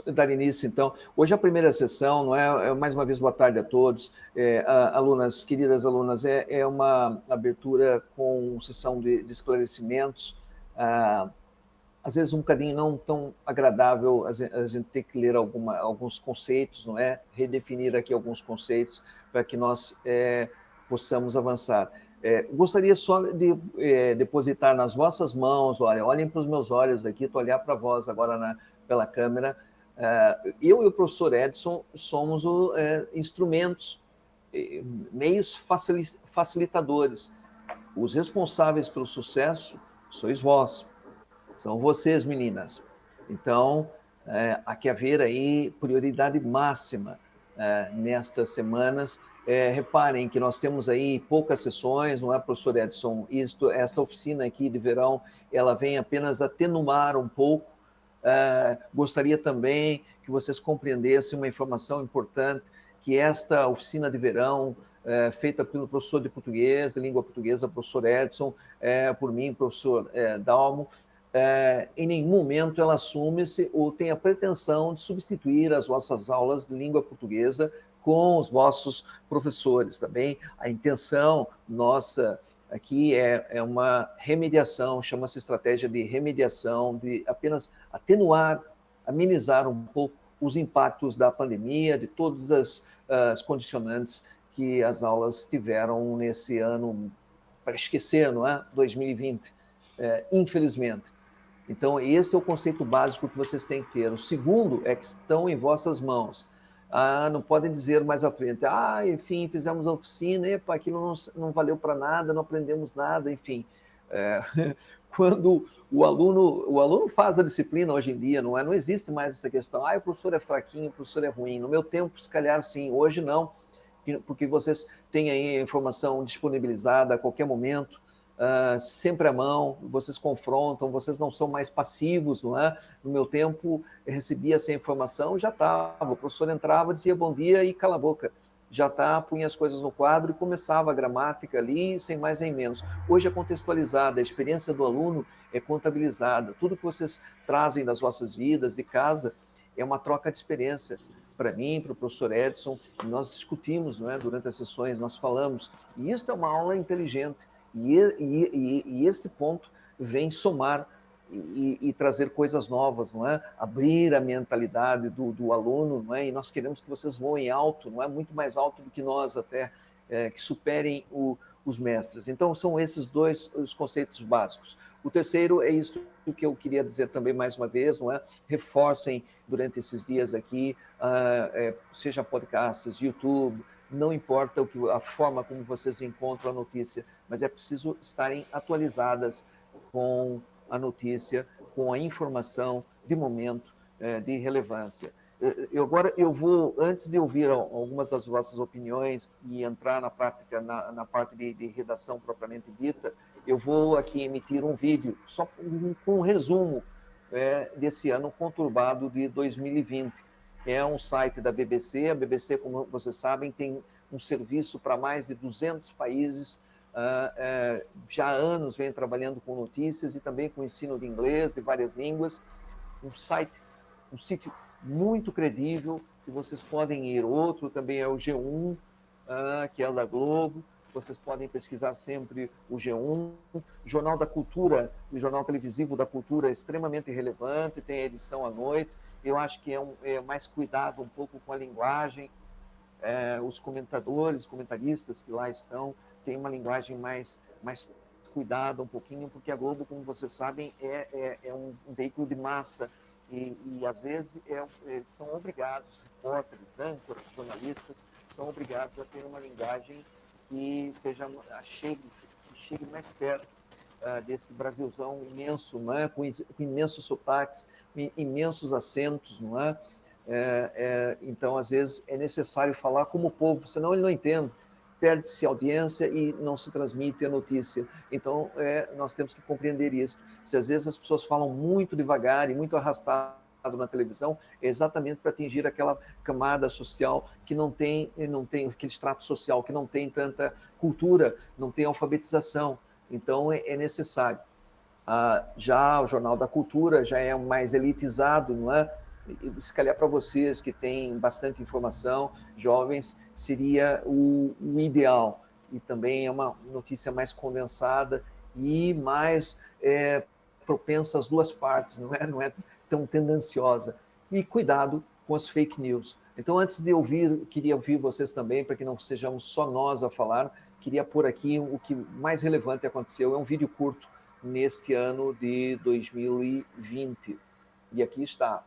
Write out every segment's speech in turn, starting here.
dar início, então. Hoje é a primeira sessão, não é? Mais uma vez, boa tarde a todos. Alunas, queridas alunas, é uma abertura com sessão de esclarecimentos, às vezes um bocadinho não tão agradável a gente ter que ler alguns conceitos, não é? Redefinir aqui alguns conceitos para que nós possamos avançar. Gostaria só de depositar nas vossas mãos, olhem para os meus olhos aqui, estou olhando para vós agora pela câmera. Eu e o professor Edson somos instrumentos, meios facilitadores. Os responsáveis pelo sucesso sois vós. São vocês, meninas. Então, há que haver aí prioridade máxima nestas semanas. Reparem que nós temos aí poucas sessões, não é, professor Edson? Esta oficina aqui de verão, ela vem apenas atenuar um pouco. Gostaria também que vocês compreendessem uma informação importante, que esta oficina de verão, feita pelo professor de português, de língua portuguesa, professor Edson, por mim, professor Dalmo, em nenhum momento ela assume-se ou tem a pretensão de substituir as vossas aulas de língua portuguesa com os vossos professores, também. A intenção nossa aqui é uma remediação, chama-se estratégia de remediação, de apenas atenuar, amenizar um pouco os impactos da pandemia, de todas as condicionantes que as aulas tiveram nesse ano, para esquecer, não é? 2020, infelizmente. Então, esse é o conceito básico que vocês têm que ter. O segundo é que estão em vossas mãos. Não podem dizer mais à frente, enfim, fizemos a oficina, aquilo não valeu para nada, não aprendemos nada, enfim. Quando o aluno faz a disciplina hoje em dia, não existe mais essa questão, o professor é fraquinho, o professor é ruim. No meu tempo, se calhar, sim, hoje não, porque vocês têm aí a informação disponibilizada a qualquer momento, sempre à mão, vocês confrontam, vocês não são mais passivos, não é? No meu tempo, eu recebia essa informação, já estava, o professor entrava, dizia bom dia e cala a boca, já está, punha as coisas no quadro e começava a gramática ali, sem mais nem menos. Hoje é contextualizada, a experiência do aluno é contabilizada, tudo que vocês trazem das vossas vidas, de casa, é uma troca de experiências. Para mim, para o professor Edson, nós discutimos, não é? Durante as sessões, nós falamos, e isso é uma aula inteligente. E este ponto vem somar e trazer coisas novas, não é? Abrir a mentalidade do aluno, não é? E nós queremos que vocês voem alto, não é? Muito mais alto do que nós até, que superem os mestres. Então, são esses dois os conceitos básicos. O terceiro é isso que eu queria dizer também mais uma vez, não é? Reforcem durante esses dias aqui, seja podcasts, YouTube, não importa a forma como vocês encontram a notícia, mas é preciso estarem atualizadas com a notícia, com a informação de momento, de relevância. Agora eu vou, antes de ouvir algumas das vossas opiniões e entrar na prática, na parte de redação propriamente dita, eu vou aqui emitir um vídeo só com um resumo desse ano conturbado de 2020. É um site da BBC, a BBC, como vocês sabem, tem um serviço para mais de 200 países, já há anos vem trabalhando com notícias e também com ensino de inglês, de várias línguas, um sítio muito credível, que vocês podem ir. Outro também é o G1, que é o da Globo, vocês podem pesquisar sempre o G1, Jornal da Cultura, o Jornal Televisivo da Cultura é extremamente relevante, tem a edição à noite, eu acho que é mais cuidado um pouco com a linguagem, os comentaristas que lá estão, têm uma linguagem mais cuidada um pouquinho, porque a Globo, como vocês sabem, é um veículo de massa e às vezes eles são obrigados, repórteres, âncoras, jornalistas, são obrigados a ter uma linguagem que chegue mais perto desse Brasilzão imenso, não é? com imensos sotaques, imensos acentos, não é? Então, às vezes, é necessário falar como o povo, senão ele não entende, perde-se audiência e não se transmite a notícia. Então, nós temos que compreender isso. Se às vezes as pessoas falam muito devagar e muito arrastado na televisão, é exatamente para atingir aquela camada social que não tem aquele extrato social, que não tem tanta cultura, não tem alfabetização. Então, é necessário. Já o Jornal da Cultura já é mais elitizado, não é? se calhar para vocês que têm bastante informação, jovens, seria o ideal. E também é uma notícia mais condensada e mais propensa às duas partes, não é tão tendenciosa. E cuidado com as fake news. Então, antes de ouvir, queria ouvir vocês também, para que não sejamos só nós a falar, queria pôr aqui o que mais relevante aconteceu. É um vídeo curto neste ano de 2020. E aqui está.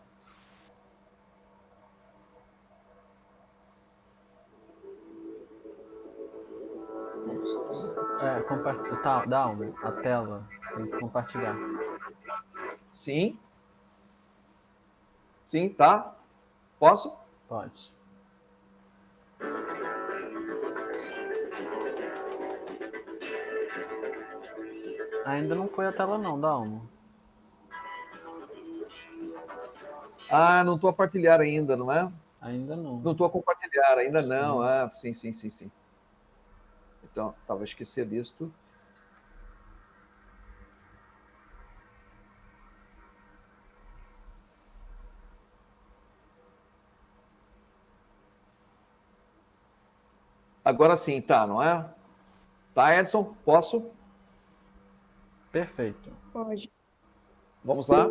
Dá a tela, tem que compartilhar. Sim? Sim, tá? Posso? Pode. Ainda não foi a tela não, Dalmo. Ah, não estou a partilhar ainda, não é? Ainda não. Não estou a compartilhar, ainda sim. Não. Ah, sim. Então, estava esquecendo disto. Agora sim, tá, não é? Tá, Edson? Posso? Perfeito. Pode. Vamos lá?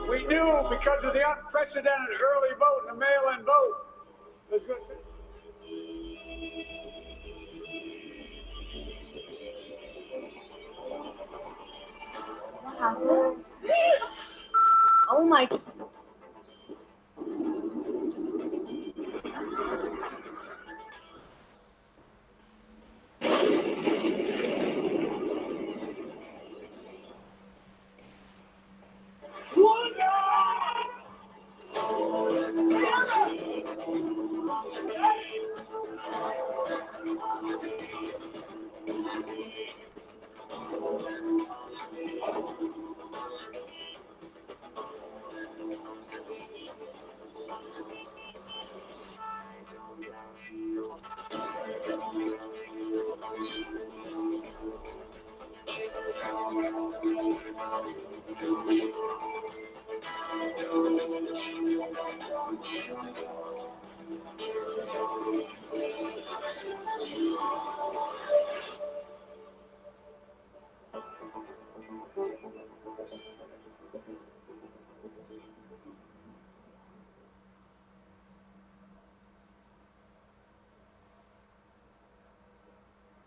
We knew because of the unprecedented early vote and the mail-in vote. What happened? Oh my.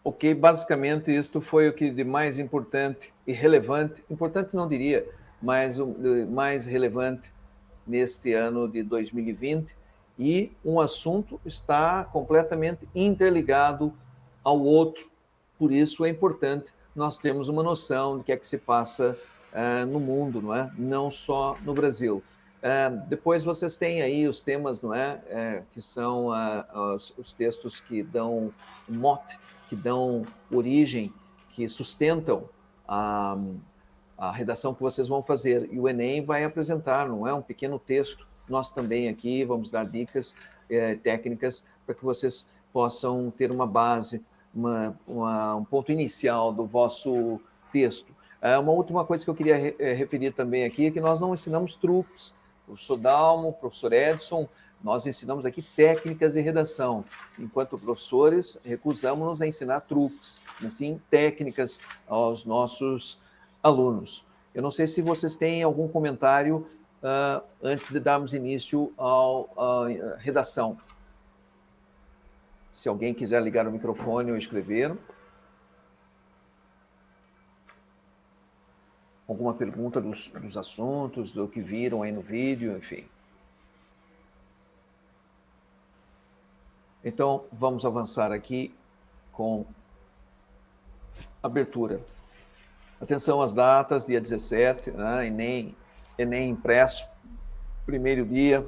Ok, basicamente isto foi o que de mais importante e relevante, importante não diria, mas o mais relevante neste ano de 2020, e um assunto está completamente interligado ao outro. Por isso é importante nós termos uma noção do que é que se passa no mundo, não é? Não só no Brasil. Depois vocês têm aí os temas, não é? Que são os textos que dão mote, que dão origem, que sustentam a redação que vocês vão fazer. E o Enem vai apresentar, não é? Um pequeno texto. Nós também aqui vamos dar dicas técnicas para que vocês possam ter uma base, um ponto inicial do vosso texto. Uma última coisa que eu queria referir também aqui é que nós não ensinamos truques. O professor Dalmo, o professor Edson, nós ensinamos aqui técnicas de redação. Enquanto professores, recusamos-nos a ensinar truques, mas sim técnicas aos nossos alunos. Eu não sei se vocês têm algum comentário antes de darmos início à redação. Se alguém quiser ligar o microfone ou escrever. Alguma pergunta dos assuntos, do que viram aí no vídeo, enfim. Então, vamos avançar aqui com abertura. Atenção às datas, dia 17, né? Enem impresso, primeiro dia.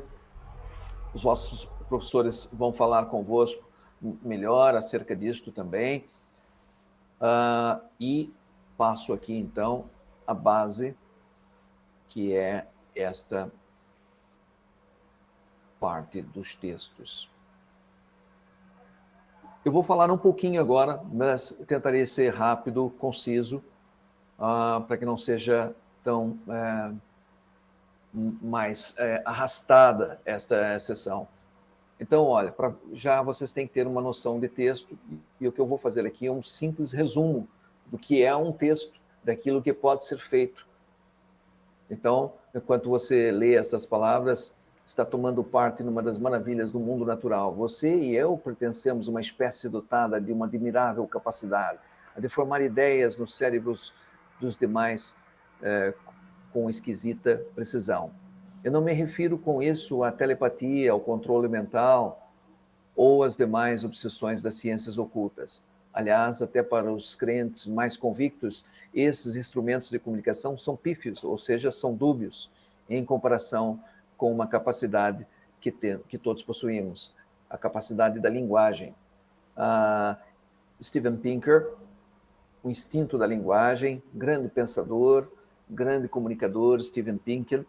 Os vossos professores vão falar convosco melhor acerca disto também. E passo aqui, então, a base, que é esta parte dos textos. Eu vou falar um pouquinho agora, mas tentarei ser rápido, conciso, para que não seja tão mais arrastada esta sessão. Então, olha, já vocês têm que ter uma noção de texto, e o que eu vou fazer aqui é um simples resumo do que é um texto, daquilo que pode ser feito. Então, enquanto você lê essas palavras, está tomando parte numa das maravilhas do mundo natural. Você e eu pertencemos a uma espécie dotada de uma admirável capacidade a de formar ideias nos cérebros dos demais com esquisita precisão. Eu não me refiro com isso à telepatia, ao controle mental ou às demais obsessões das ciências ocultas. Aliás, até para os crentes mais convictos, esses instrumentos de comunicação são pífios, ou seja, são dúbios, em comparação com uma capacidade que todos possuímos, a capacidade da linguagem. Steven Pinker, o instinto da linguagem, grande pensador, grande comunicador, Steven Pinker,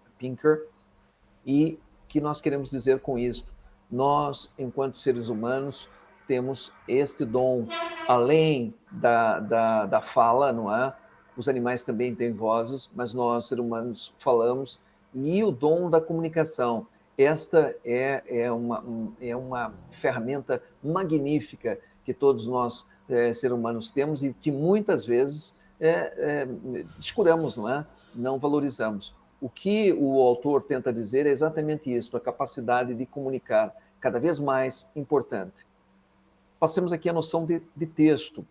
e que nós queremos dizer com isso? Nós, enquanto seres humanos, temos este dom, além da fala, não é? Os animais também têm vozes, mas nós, seres humanos, falamos, e o dom da comunicação. Esta é uma ferramenta magnífica que todos nós, seres humanos, temos e que muitas vezes descuramos, não é? Não valorizamos. O que o autor tenta dizer é exatamente isso, a capacidade de comunicar, cada vez mais importante. Passemos aqui a noção de texto.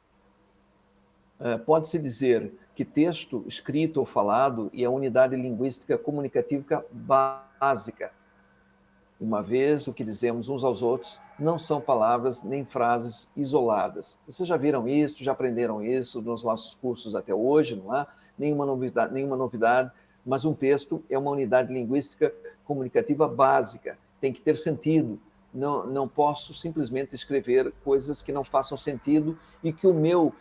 Pode-se dizer que texto, escrito ou falado, é a unidade linguística comunicativa básica. Uma vez, o que dizemos uns aos outros não são palavras nem frases isoladas. Vocês já viram isso, já aprenderam isso nos nossos cursos até hoje, não há nenhuma novidade, mas um texto é uma unidade linguística comunicativa básica, tem que ter sentido. Não posso simplesmente escrever coisas que não façam sentido e que o meu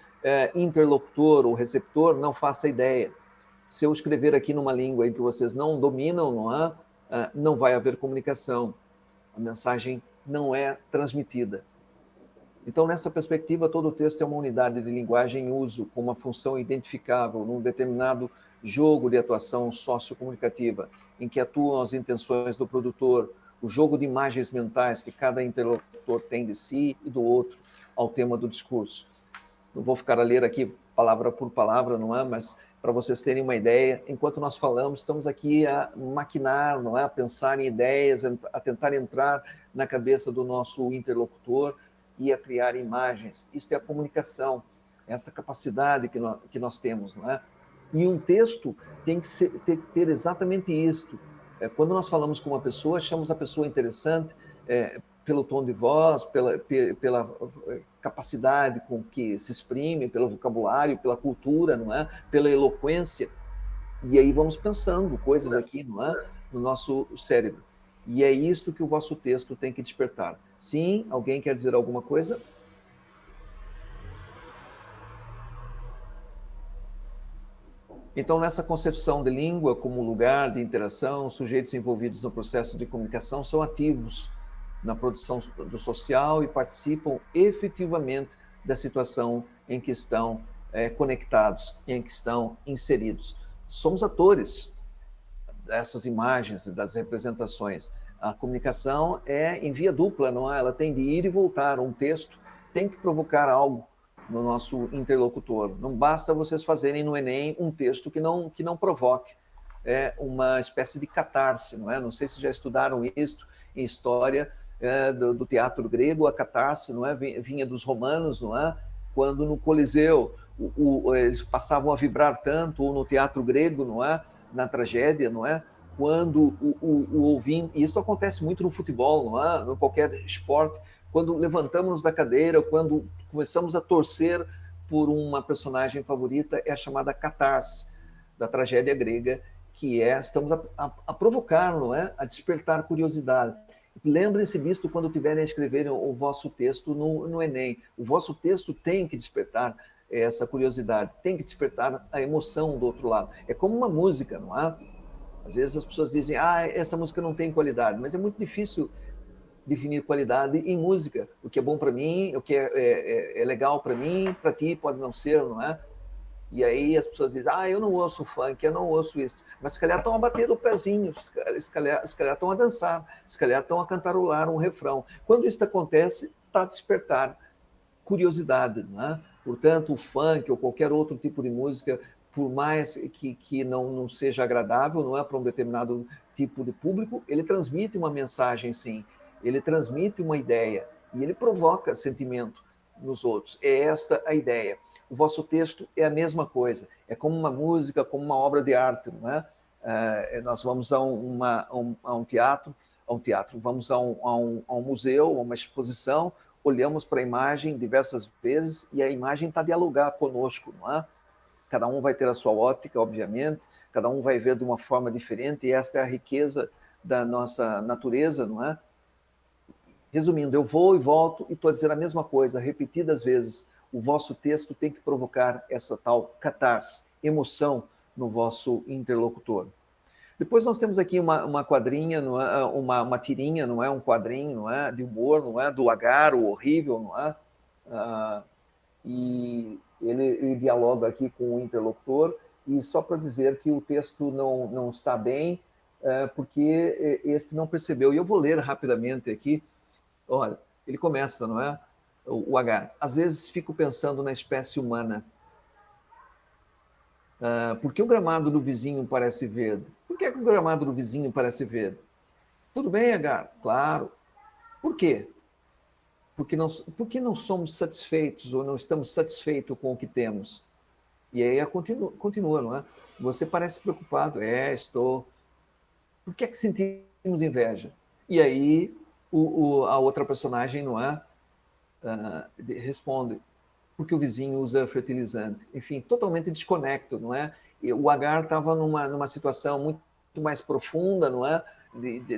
interlocutor ou receptor não faça ideia. Se eu escrever aqui numa língua em que vocês não dominam, não vai haver comunicação. A mensagem não é transmitida. Então, nessa perspectiva, todo o texto é uma unidade de linguagem em uso, com uma função identificável num determinado jogo de atuação sociocomunicativa, em que atuam as intenções do produtor, o jogo de imagens mentais que cada interlocutor tem de si e do outro ao tema do discurso. Não vou ficar a ler aqui palavra por palavra, não é? Mas para vocês terem uma ideia, enquanto nós falamos, estamos aqui a maquinar, não é? A pensar em ideias, a tentar entrar na cabeça do nosso interlocutor e a criar imagens. Isso é a comunicação, essa capacidade que nós temos, não é? E um texto tem que ter exatamente isto, Quando nós falamos com uma pessoa, achamos a pessoa interessante pelo tom de voz, pela capacidade com que se exprime, pelo vocabulário, pela cultura, não é? Pela eloquência. E aí vamos pensando coisas aqui, não é? No nosso cérebro. E é isto que o vosso texto tem que despertar. Sim, alguém quer dizer alguma coisa? Então, nessa concepção de língua como lugar de interação, os sujeitos envolvidos no processo de comunicação são ativos na produção do social e participam efetivamente da situação em que estão conectados, em que estão inseridos. Somos atores dessas imagens, das representações. A comunicação é em via dupla, não é? Ela tem de ir e voltar. Um texto tem que provocar algo no nosso interlocutor. Não basta vocês fazerem no Enem um texto que não provoque. É uma espécie de catarse, não é? Não sei se já estudaram isso em história do teatro grego. A catarse, não é? Vinha dos romanos, não é? Quando no Coliseu eles passavam a vibrar tanto, ou no teatro grego, não é? Na tragédia, não é? Quando o ouvinte, e isso acontece muito no futebol, não é? No qualquer esporte, quando levantamos da cadeira, quando começamos a torcer por uma personagem favorita, é a chamada catarse da tragédia grega, que estamos a provocar, não é? A despertar curiosidade. Lembrem-se disto quando tiverem a escrever o vosso texto no Enem. O vosso texto tem que despertar essa curiosidade, tem que despertar a emoção do outro lado. É como uma música, não é? Às vezes as pessoas dizem, essa música não tem qualidade, mas é muito difícil definir qualidade em música. O que é bom para mim, o que é legal para mim, para ti pode não ser, não é? E aí as pessoas dizem, eu não ouço funk, eu não ouço isso. Mas se calhar estão a bater o pezinho, se calhar estão a dançar, se calhar estão a cantarolar um refrão. Quando isso acontece, está a despertar curiosidade, não é? Portanto, o funk ou qualquer outro tipo de música, por mais que não seja agradável, não é, para um determinado tipo de público, ele transmite uma mensagem, sim. Ele transmite uma ideia e ele provoca sentimento nos outros. É esta a ideia. O vosso texto é a mesma coisa. É como uma música, como uma obra de arte, não é? Nós vamos a um teatro, vamos a um museu, a uma exposição, olhamos para a imagem diversas vezes e a imagem está a dialogar conosco, não é? Cada um vai ter a sua ótica, obviamente, cada um vai ver de uma forma diferente e esta é a riqueza da nossa natureza, não é? Resumindo, eu vou e volto e estou a dizer a mesma coisa, repetidas vezes. O vosso texto tem que provocar essa tal catarse, emoção no vosso interlocutor. Depois nós temos aqui uma quadrinha, não é? Uma tirinha, não é? Um quadrinho, não é? De humor, não é? Do Agar, o horrível, não é? E ele dialoga aqui com o interlocutor, e só para dizer que o texto não está bem, porque este não percebeu. E eu vou ler rapidamente aqui. Olha, ele começa, não é? O Agar. Às vezes fico pensando na espécie humana. Por que o gramado do vizinho parece verde? Por que o gramado do vizinho parece verde? Tudo bem, Agar? Claro. Por quê? Porque não somos satisfeitos ou não estamos satisfeitos com o que temos. E aí continua, não é? Você parece preocupado. Estou. Por que sentimos inveja? E aí a outra personagem, não é? Responde, porque o vizinho usa fertilizante. Enfim, totalmente desconecto, não é? E o Agar estava numa situação muito mais profunda, não é?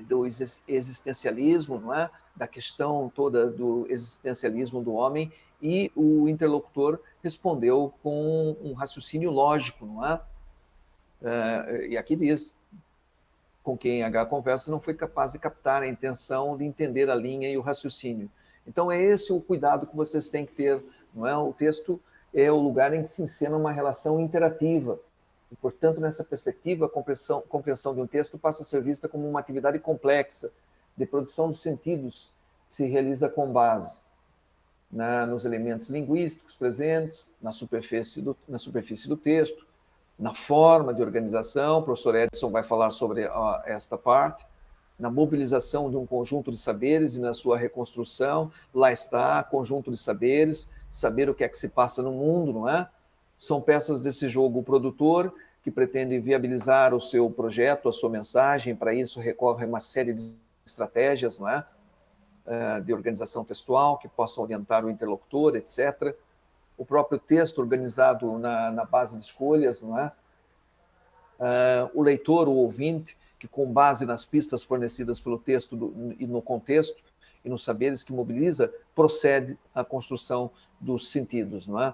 Do existencialismo, não é? Da questão toda do existencialismo do homem, e o interlocutor respondeu com um raciocínio lógico, não é? E aqui diz, com quem H conversa não foi capaz de captar a intenção de entender a linha e o raciocínio. Então é esse o cuidado que vocês têm que ter, não é? O texto é o lugar em que se encena uma relação interativa. E, portanto, nessa perspectiva, a compreensão de um texto passa a ser vista como uma atividade complexa de produção de sentidos que se realiza com base nos elementos linguísticos presentes, na superfície do texto, na forma de organização. O professor Edson vai falar sobre esta parte, na mobilização de um conjunto de saberes e na sua reconstrução. Lá está, conjunto de saberes, saber o que é que se passa no mundo, não é? São peças desse jogo. O produtor que pretende viabilizar o seu projeto, a sua mensagem. Para isso, recorre a uma série de estratégias, não é? De organização textual, que possam orientar o interlocutor, etc. O próprio texto organizado na base de escolhas, não é? O leitor, o ouvinte, que com base nas pistas fornecidas pelo texto e no contexto e nos saberes que mobiliza, procede à construção dos sentidos, não é?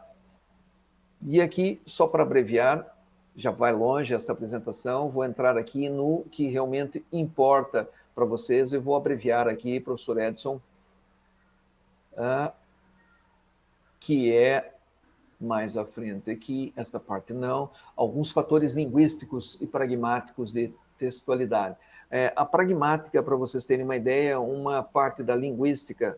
E aqui, só para abreviar, já vai longe essa apresentação, vou entrar aqui no que realmente importa para vocês, e vou abreviar aqui, professor Edson, que é mais à frente aqui, esta parte não, alguns fatores linguísticos e pragmáticos de textualidade. A pragmática, para vocês terem uma ideia, uma parte da linguística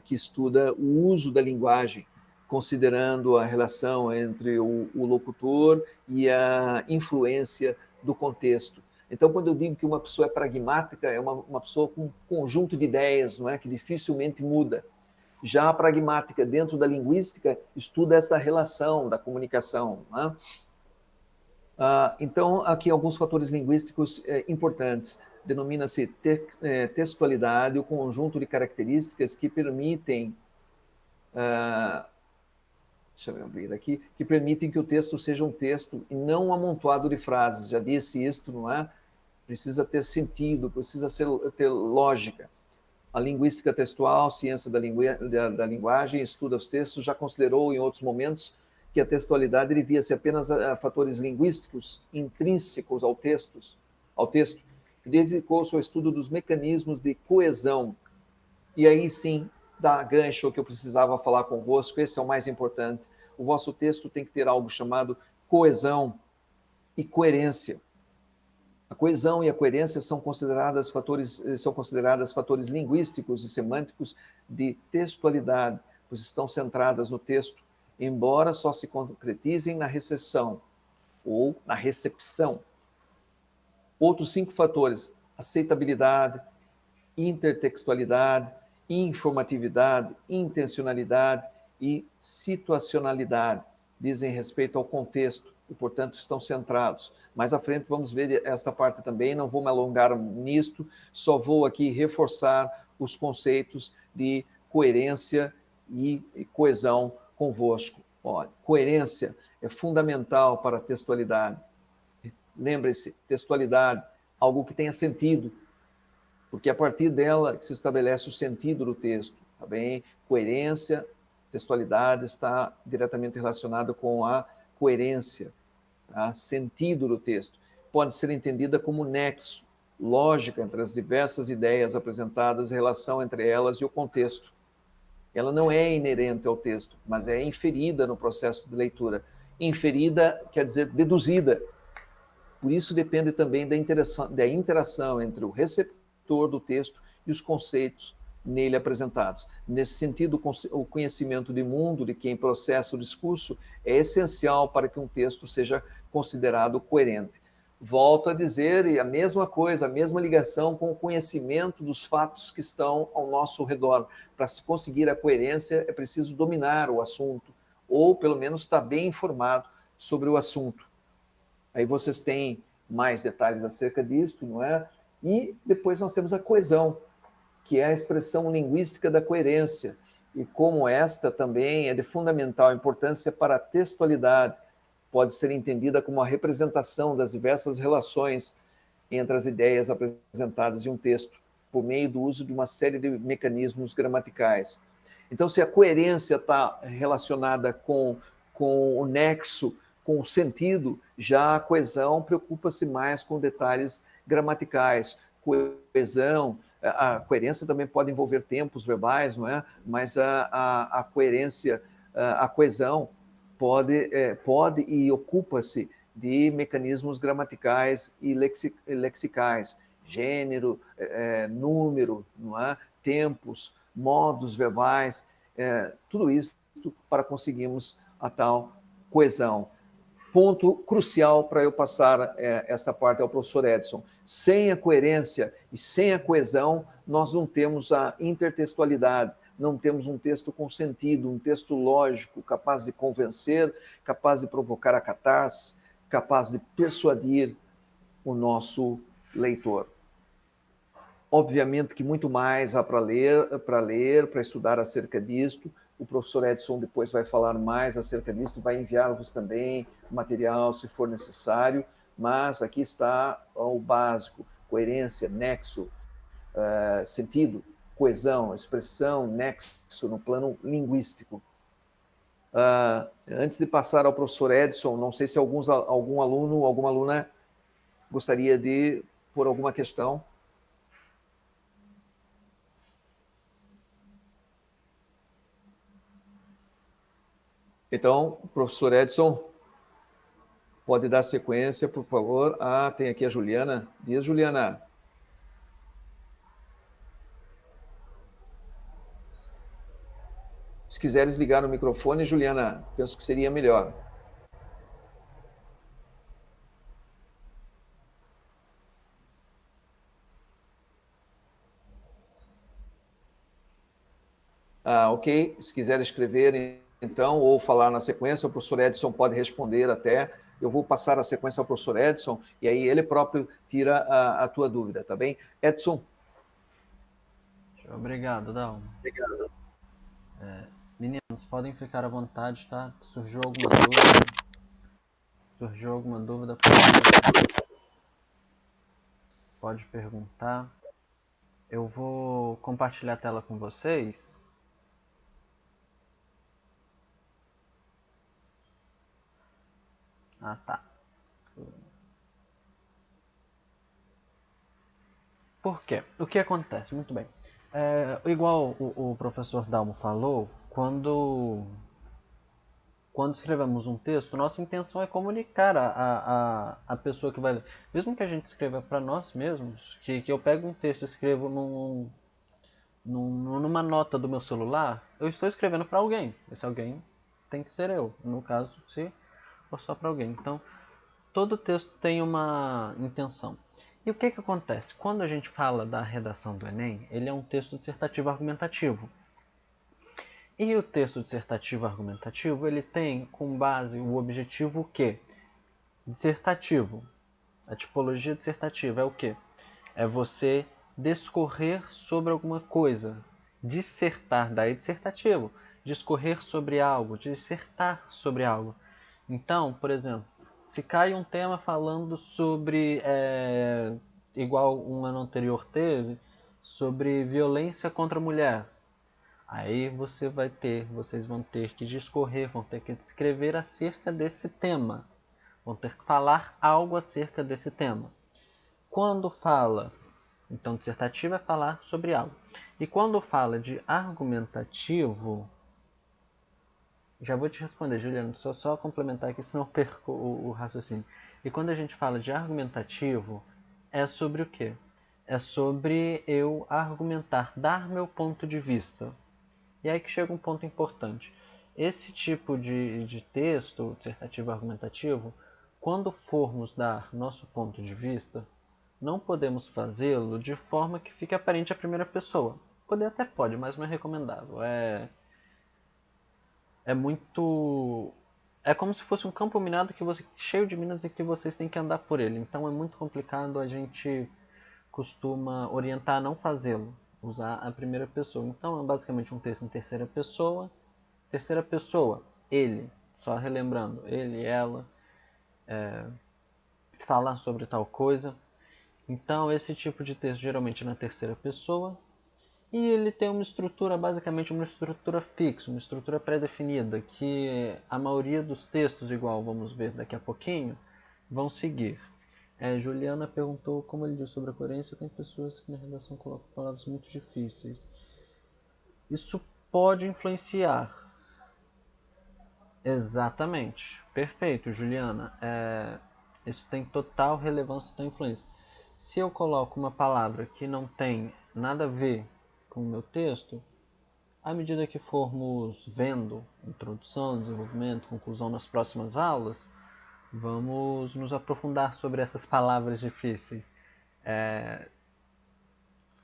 que estuda o uso da linguagem, considerando a relação entre o locutor e a influência do contexto. Então, quando eu digo que uma pessoa é pragmática, é uma pessoa com um conjunto de ideias, não é, que dificilmente muda. Já a pragmática, dentro da linguística, estuda esta relação da comunicação, né? Então, aqui alguns fatores linguísticos importantes. Denomina-se textualidade, o conjunto de características que permitem, deixa eu abrir aqui, que permitem que o texto seja um texto e não um amontoado de frases. Já disse isto, não é? Precisa ter sentido, precisa ter lógica. A linguística textual, ciência da linguagem, estuda os textos, já considerou em outros momentos que a textualidade devia-se apenas a fatores linguísticos intrínsecos ao texto, e dedicou-se ao estudo dos mecanismos de coesão. E aí sim, dá gancho que eu precisava falar convosco, esse é o mais importante. O vosso texto tem que ter algo chamado coesão e coerência. A coesão e a coerência são consideradas fatores linguísticos e semânticos de textualidade, pois estão centradas no texto, embora só se concretizem na recepção ou na recepção. Outros 5 fatores: aceitabilidade, intertextualidade, informatividade, intencionalidade e situacionalidade, dizem respeito ao contexto e, portanto, estão centrados. Mais à frente vamos ver esta parte também, não vou me alongar nisto, só vou aqui reforçar os conceitos de coerência e coesão convosco. Olha, coerência é fundamental para a textualidade. Lembre-se, textualidade, algo que tenha sentido, porque é a partir dela que se estabelece o sentido do texto, tá bem? Coerência, textualidade está diretamente relacionada com a coerência, tá? Sentido do texto. Pode ser entendida como nexo, lógica entre as diversas ideias apresentadas, relação entre elas e o contexto. Ela não é inerente ao texto, mas é inferida no processo de leitura. Inferida quer dizer deduzida. Por isso depende também da interação entre o receptor do texto e os conceitos nele apresentados. Nesse sentido, o conhecimento de mundo de quem processa o discurso é essencial para que um texto seja considerado coerente. Volto a dizer, e a mesma coisa, a mesma ligação com o conhecimento dos fatos que estão ao nosso redor. Para se conseguir a coerência, é preciso dominar o assunto, ou pelo menos estar bem informado sobre o assunto. Aí vocês têm mais detalhes acerca disso, não é? E depois nós temos a coesão, que é a expressão linguística da coerência, e como esta também é de fundamental importância para a textualidade, pode ser entendida como a representação das diversas relações entre as ideias apresentadas em um texto, por meio do uso de uma série de mecanismos gramaticais. Então, se a coerência está relacionada com o nexo, com o sentido, já a coesão preocupa-se mais com detalhes gramaticais. Coesão, a coerência também pode envolver tempos verbais, não é? Mas a coerência, a coesão pode e ocupa-se de mecanismos gramaticais e lexicais, gênero, número, não é? Tempos, modos verbais, tudo isso para conseguirmos a tal coesão. Ponto crucial para eu passar esta parte ao professor Edson. Sem a coerência e sem a coesão, nós não temos a intertextualidade, não temos um texto com sentido, um texto lógico, capaz de convencer, capaz de provocar a catarse, capaz de persuadir o nosso leitor. Obviamente que muito mais há para ler, para estudar acerca disto. O professor Edson depois vai falar mais acerca disso, vai enviar-vos também material se for necessário, mas aqui está o básico: coerência, nexo, sentido, coesão, expressão, nexo no plano linguístico. Antes de passar ao professor Edson, não sei se algum aluno, alguma aluna gostaria de pôr alguma questão. Então, professor Edson, pode dar sequência, por favor. Tem aqui a Juliana. Diz, Juliana. Se quiseres ligar o microfone, Juliana, penso que seria melhor. Ok. Se quiser escrever, então, ou falar na sequência, o professor Edson pode responder até. Eu vou passar a sequência ao professor Edson, e aí ele próprio tira a tua dúvida, tá bem? Edson. Obrigado, Dalmo. Obrigado. Meninos, podem ficar à vontade, tá? Surgiu alguma dúvida, pode perguntar. Eu vou compartilhar a tela com vocês. Tá. Por quê? O que acontece? Muito bem. Igual o professor Dalmo falou, quando escrevemos um texto, nossa intenção é comunicar a pessoa que vai ler. Mesmo que a gente escreva para nós mesmos, que eu pego um texto e escrevo numa nota do meu celular, eu estou escrevendo para alguém. Esse alguém tem que ser eu, no caso, se for só para alguém. Então, todo texto tem uma intenção. E o que acontece? Quando a gente fala da redação do Enem, ele é um texto dissertativo argumentativo. E o texto dissertativo argumentativo, ele tem como base o objetivo o quê? Dissertativo. A tipologia dissertativa é o quê? É você discorrer sobre alguma coisa. Dissertar, daí dissertativo. Discorrer sobre algo, dissertar sobre algo. Então, por exemplo, se cai um tema falando sobre, igual um ano anterior teve, sobre violência contra a mulher. Aí vocês vão ter que discorrer, vão ter que descrever acerca desse tema. Vão ter que falar algo acerca desse tema. Quando fala, então dissertativo é falar sobre algo. E quando fala de argumentativo, já vou te responder, Juliano, só complementar aqui, senão eu perco o raciocínio. E quando a gente fala de argumentativo, é sobre o quê? É sobre eu argumentar, dar meu ponto de vista. E aí que chega um ponto importante. Esse tipo de texto, dissertativo argumentativo, quando formos dar nosso ponto de vista, não podemos fazê-lo de forma que fique aparente à primeira pessoa. Poder até pode, mas não é recomendável. É como se fosse um campo minado cheio de minas e que vocês têm que andar por ele. Então é muito complicado, a gente costuma orientar a não fazê-lo, usar a primeira pessoa. Então é basicamente um texto em terceira pessoa. Terceira pessoa, ele, só relembrando, ele, ela, falar sobre tal coisa. Então esse tipo de texto geralmente é na terceira pessoa. E ele tem uma estrutura, basicamente uma estrutura fixa, uma estrutura pré-definida, que a maioria dos textos, igual vamos ver daqui a pouquinho, vão seguir. Juliana perguntou como ele diz sobre a coerência, tem pessoas que na redação colocam palavras muito difíceis. Isso pode influenciar. Exatamente. Perfeito, Juliana. Isso tem total relevância, total influência. Se eu coloco uma palavra que não tem nada a ver com o meu texto, à medida que formos vendo introdução, desenvolvimento, conclusão nas próximas aulas, vamos nos aprofundar sobre essas palavras difíceis.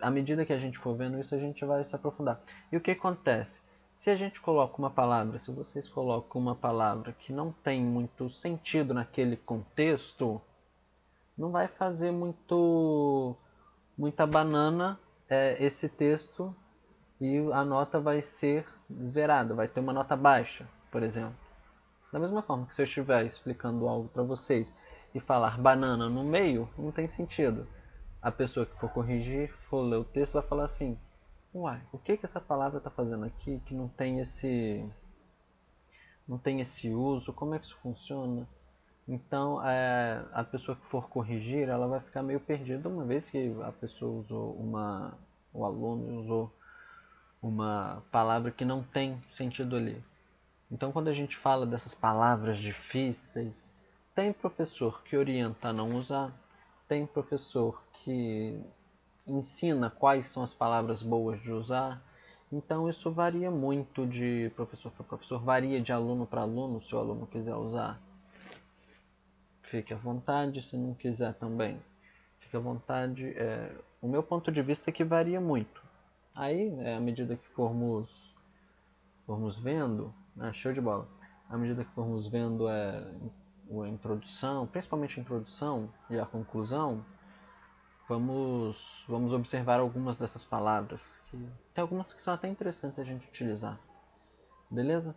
À medida que a gente for vendo isso, a gente vai se aprofundar. E o que acontece? Se a gente coloca uma palavra, se vocês colocam uma palavra que não tem muito sentido naquele contexto, não vai fazer muita banana esse texto e a nota vai ser zerada, vai ter uma nota baixa, por exemplo. Da mesma forma que se eu estiver explicando algo para vocês e falar banana no meio, não tem sentido. A pessoa que for corrigir, for ler o texto, vai falar assim: uai, o que essa palavra está fazendo aqui que não tem esse uso? Como é que isso funciona? Então, a pessoa que for corrigir, ela vai ficar meio perdida uma vez que a pessoa usou o aluno usou uma palavra que não tem sentido ali. Então, quando a gente fala dessas palavras difíceis, tem professor que orienta a não usar, tem professor que ensina quais são as palavras boas de usar. Então, isso varia muito de professor para professor, varia de aluno para aluno, se o aluno quiser usar. Fique à vontade, se não quiser também. Fique à vontade. O meu ponto de vista é que varia muito. Aí, à medida que formos vendo, show de bola. À medida que formos vendo a introdução, principalmente a introdução e a conclusão, vamos observar algumas dessas palavras. Tem algumas que são até interessantes a gente utilizar. Beleza?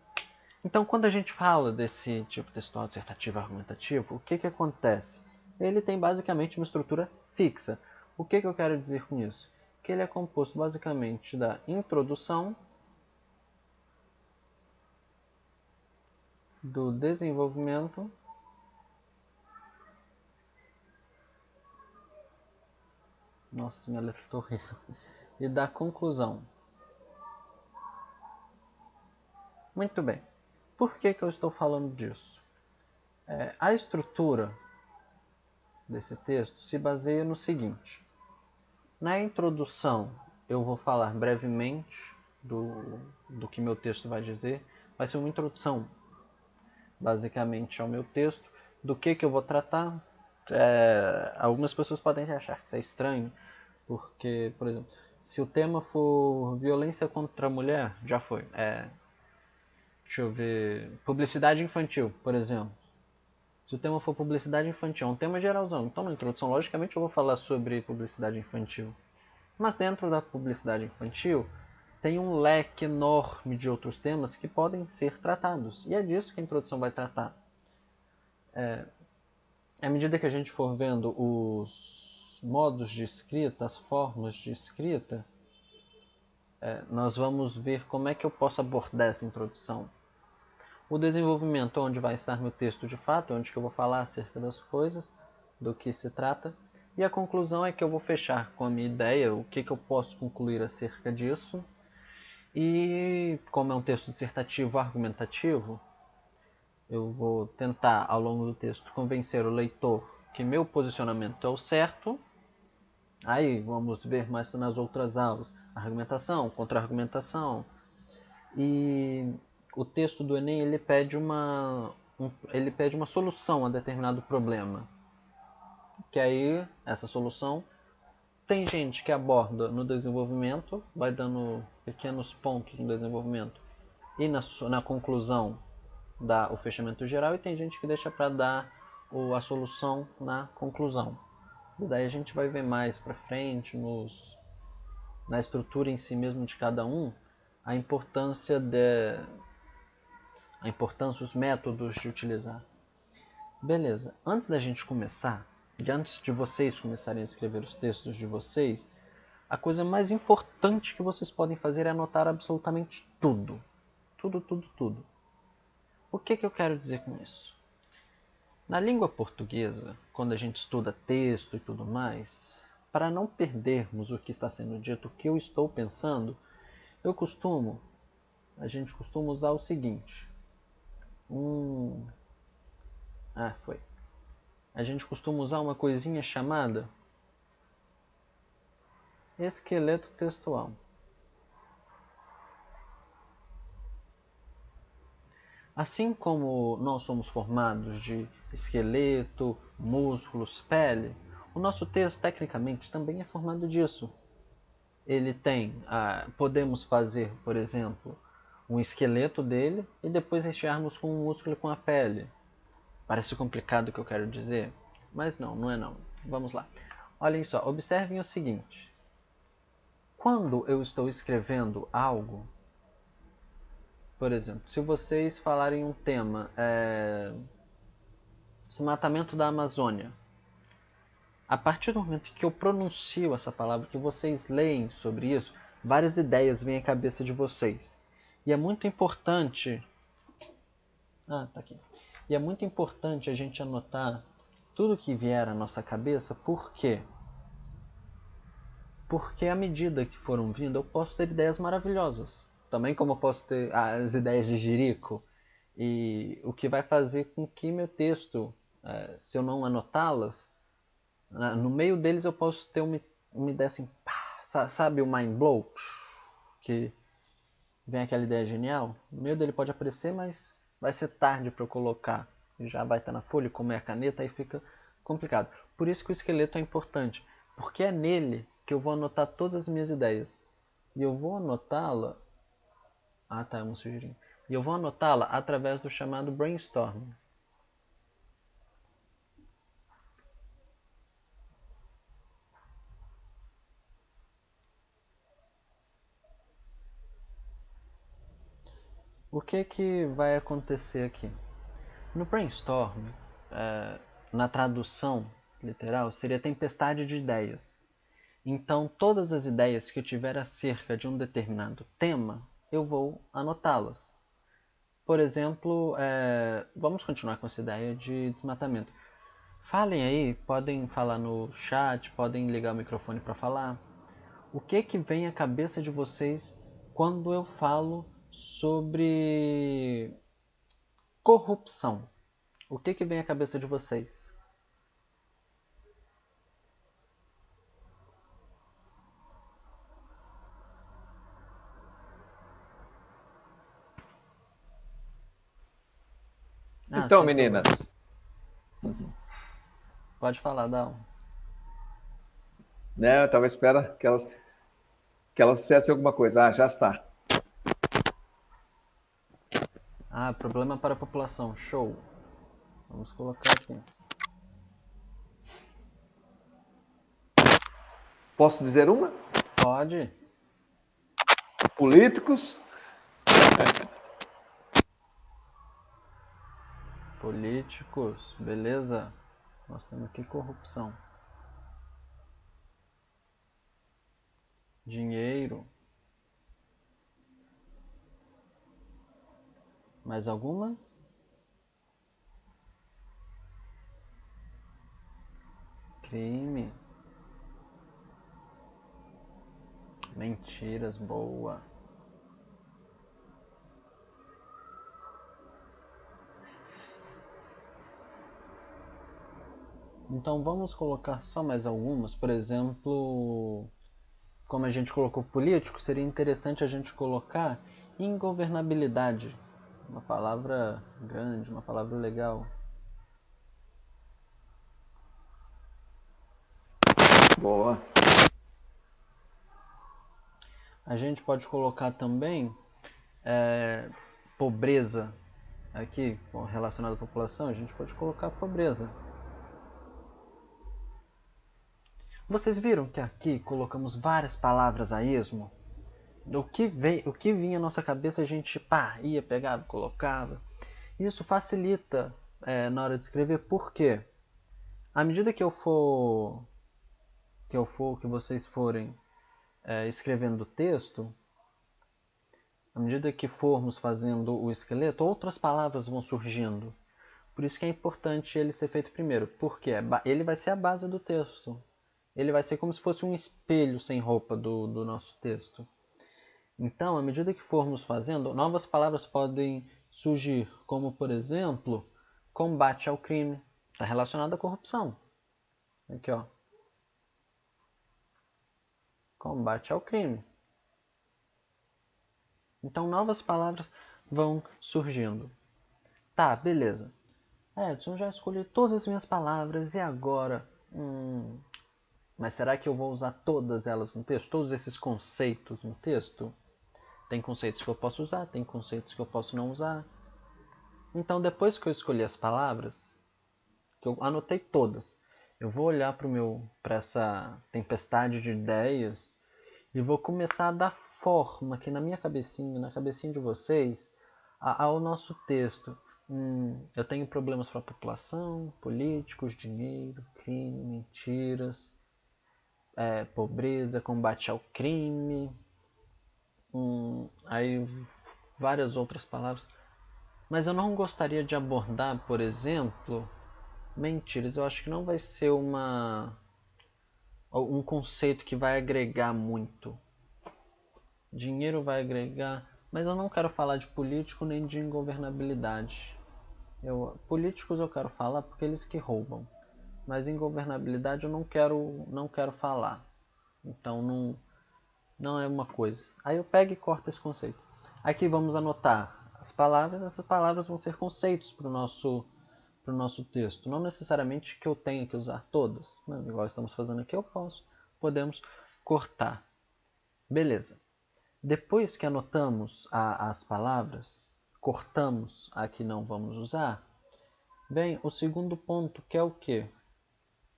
Então, quando a gente fala desse tipo textual, dissertativo, argumentativo, o que acontece? Ele tem basicamente uma estrutura fixa. O que eu quero dizer com isso? Que ele é composto basicamente da introdução, do desenvolvimento nossa, minha letra tá horrível, e da conclusão. Muito bem. Por que eu estou falando disso? A estrutura desse texto se baseia no seguinte. Na introdução, eu vou falar brevemente do que meu texto vai dizer. Vai ser uma introdução, basicamente, ao meu texto, do que eu vou tratar. Algumas pessoas podem achar que isso é estranho, porque, por exemplo, se o tema for violência contra a mulher, já foi. Deixa eu ver. Publicidade infantil, por exemplo. Se o tema for publicidade infantil, é um tema geralzão. Então, na introdução, logicamente, eu vou falar sobre publicidade infantil. Mas dentro da publicidade infantil, tem um leque enorme de outros temas que podem ser tratados. E é disso que a introdução vai tratar. À medida que a gente for vendo os modos de escrita, as formas de escrita, nós vamos ver como é que eu posso abordar essa introdução. O desenvolvimento, onde vai estar meu texto de fato, onde que eu vou falar acerca das coisas, do que se trata. E a conclusão é que eu vou fechar com a minha ideia, o que eu posso concluir acerca disso. E como é um texto dissertativo argumentativo, eu vou tentar, ao longo do texto, convencer o leitor que meu posicionamento é o certo. Aí vamos ver mais nas outras aulas, argumentação, contra-argumentação. E o texto do Enem ele pede uma solução a determinado problema. Que aí, essa solução, tem gente que aborda no desenvolvimento, vai dando pequenos pontos no desenvolvimento e na conclusão dá o fechamento geral, e tem gente que deixa para dar a solução na conclusão. E daí a gente vai ver mais para frente, na estrutura em si mesmo de cada um, a importância, os métodos de utilizar. Beleza, antes da gente começar, e antes de vocês começarem a escrever os textos de vocês, a coisa mais importante que vocês podem fazer é anotar absolutamente tudo. Tudo. O que eu quero dizer com isso? Na língua portuguesa, quando a gente estuda texto e tudo mais, para não perdermos o que está sendo dito, o que eu estou pensando, a gente costuma usar o seguinte. A gente costuma usar uma coisinha chamada esqueleto textual. Assim como nós somos formados de esqueleto, músculos, pele, o nosso texto tecnicamente também é formado disso. Ele tem, podemos fazer, por exemplo, um esqueleto dele e depois rechearmos com o músculo e com a pele. Parece complicado o que eu quero dizer, mas não é não. Vamos lá. Olhem só, observem o seguinte. Quando eu estou escrevendo algo, por exemplo, se vocês falarem um tema, desmatamento da Amazônia, a partir do momento que eu pronuncio essa palavra, que vocês leem sobre isso, várias ideias vêm à cabeça de vocês. E é muito importante... tá aqui. E é muito importante a gente anotar tudo que vier à nossa cabeça, por quê? Porque à medida que foram vindo, eu posso ter ideias maravilhosas. Também como eu posso ter as ideias de Jerico. E o que vai fazer com que meu texto, se eu não anotá-las, no meio deles eu posso ter uma ideia assim, pá, sabe o mind blow? Que vem aquela ideia genial. No meio dele pode aparecer, mas vai ser tarde para eu colocar. Já vai estar na folha, como é a caneta, aí fica complicado. Por isso que o esqueleto é importante, porque é nele que eu vou anotar todas as minhas ideias. E eu vou anotá-la... é uma sujeirinha. E eu vou anotá-la através do chamado brainstorming. O que vai acontecer aqui? No brainstorm, na tradução literal, seria tempestade de ideias. Então, todas as ideias que eu tiver acerca de um determinado tema, eu vou anotá-las. Por exemplo, vamos continuar com essa ideia de desmatamento. Falem aí, podem falar no chat, podem ligar o microfone para falar. O que vem à cabeça de vocês quando eu falo sobre corrupção? O que vem à cabeça de vocês? Então, meninas. Pode falar, Dal. Eu estava esperando que elas dissessem alguma coisa. Já está. Problema para a população. Show. Vamos colocar aqui. Posso dizer uma? Pode. Políticos. Políticos, beleza? Nós temos aqui corrupção. Dinheiro. Mais alguma? Crime. Mentiras, boa. Então vamos colocar só mais algumas. Por exemplo, como a gente colocou político, seria interessante a gente colocar ingovernabilidade. Uma palavra grande, uma palavra legal. Boa. A gente pode colocar também pobreza. Aqui, relacionado à população, a gente pode colocar pobreza. Vocês viram que aqui colocamos várias palavras a esmo? O que vinha à nossa cabeça a gente ia, pegava, colocava. Isso facilita na hora de escrever, por quê? À medida que vocês forem escrevendo o texto, à medida que formos fazendo o esqueleto, outras palavras vão surgindo. Por isso que é importante ele ser feito primeiro, porque ele vai ser a base do texto. Ele vai ser como se fosse um espelho sem roupa do nosso texto. Então, à medida que formos fazendo, novas palavras podem surgir, como, por exemplo, combate ao crime. Está relacionado à corrupção. Aqui, ó. Combate ao crime. Então, novas palavras vão surgindo. Tá, beleza. Edson, já escolhi todas as minhas palavras e agora... Mas será que eu vou usar todas elas no texto? Todos esses conceitos no texto? Tem conceitos que eu posso usar, tem conceitos que eu posso não usar. Então, depois que eu escolhi as palavras, que eu anotei todas, eu vou olhar para essa tempestade de ideias e vou começar a dar forma aqui na minha cabecinha, na cabecinha de vocês, ao nosso texto. Eu tenho problemas para a população, políticos, dinheiro, crime, mentiras, pobreza, combate ao crime, aí várias outras palavras. Mas eu não gostaria de abordar, por exemplo, mentiras. Eu acho que não vai ser um conceito que vai agregar muito. Dinheiro vai agregar, mas eu não quero falar de político nem de ingovernabilidade. Políticos eu quero falar porque eles que roubam, mas ingovernabilidade eu não quero falar. Então não é uma coisa. Aí eu pego e corto esse conceito. Aqui vamos anotar as palavras. Essas palavras vão ser conceitos para o nosso texto. Não necessariamente que eu tenha que usar todas. Não, igual estamos fazendo aqui, podemos cortar. Beleza. Depois que anotamos as palavras, cortamos a que não vamos usar, vem o segundo ponto, que é o quê?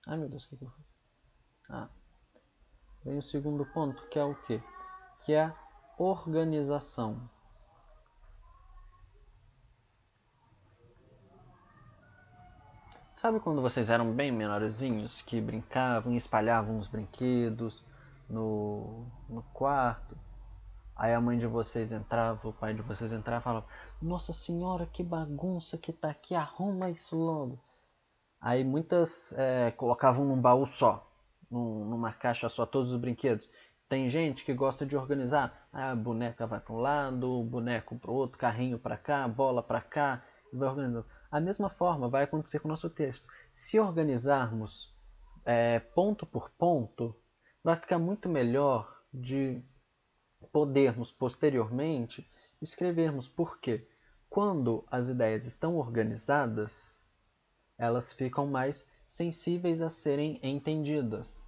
Ai meu Deus, o que eu fiz? Vem o segundo ponto, que é o quê? Que é a organização. Sabe quando vocês eram bem menorzinhos, que brincavam e espalhavam os brinquedos no quarto? Aí a mãe de vocês entrava, o pai de vocês entrava e falava: Nossa senhora, que bagunça que tá aqui, arruma isso logo. Aí muitas colocavam num baú só, numa caixa só, todos os brinquedos. Tem gente que gosta de organizar. A boneca vai para um lado, o boneco para o outro, carrinho para cá, bola para cá, e vai organizando. A mesma forma vai acontecer com o nosso texto. Se organizarmos ponto por ponto, vai ficar muito melhor de podermos posteriormente escrevermos, porque quando as ideias estão organizadas, elas ficam mais sensíveis a serem entendidas.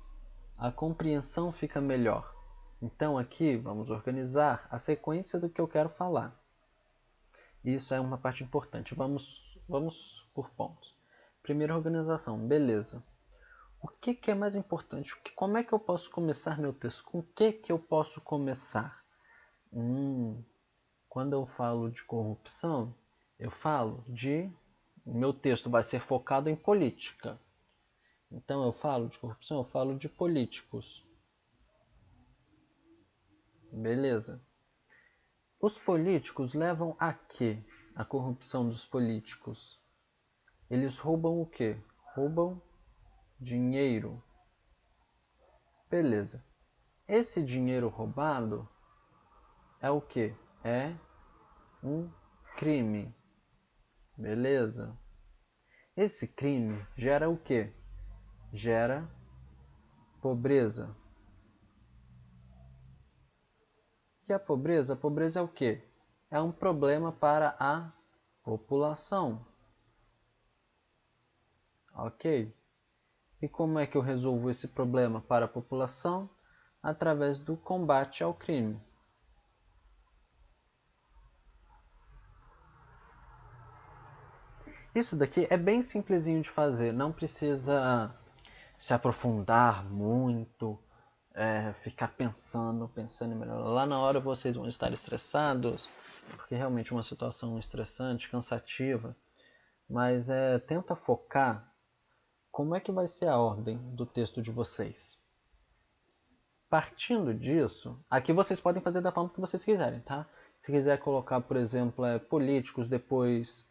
A compreensão fica melhor. Então aqui vamos organizar a sequência do que eu quero falar. Isso é uma parte importante. Vamos por pontos. Primeira organização, beleza. O que é mais importante? Como é que eu posso começar meu texto? Com o que eu posso começar? Quando eu falo de corrupção, eu falo de... Meu texto vai ser focado em política. Então eu falo de corrupção, eu falo de políticos. Beleza. Os políticos levam a quê? A corrupção dos políticos. Eles roubam o quê? Roubam dinheiro. Beleza. Esse dinheiro roubado é o quê? É um crime. Beleza. Esse crime gera o quê? Gera pobreza. E a pobreza? A pobreza é o quê? É um problema para a população. Ok? E como é que eu resolvo esse problema para a população? Através do combate ao crime. Isso daqui é bem simplesinho de fazer, não precisa se aprofundar muito, ficar pensando em melhor. Lá na hora vocês vão estar estressados, porque realmente é uma situação estressante, cansativa, mas tenta focar como é que vai ser a ordem do texto de vocês. Partindo disso, aqui vocês podem fazer da forma que vocês quiserem, tá? Se quiser colocar, por exemplo, políticos, depois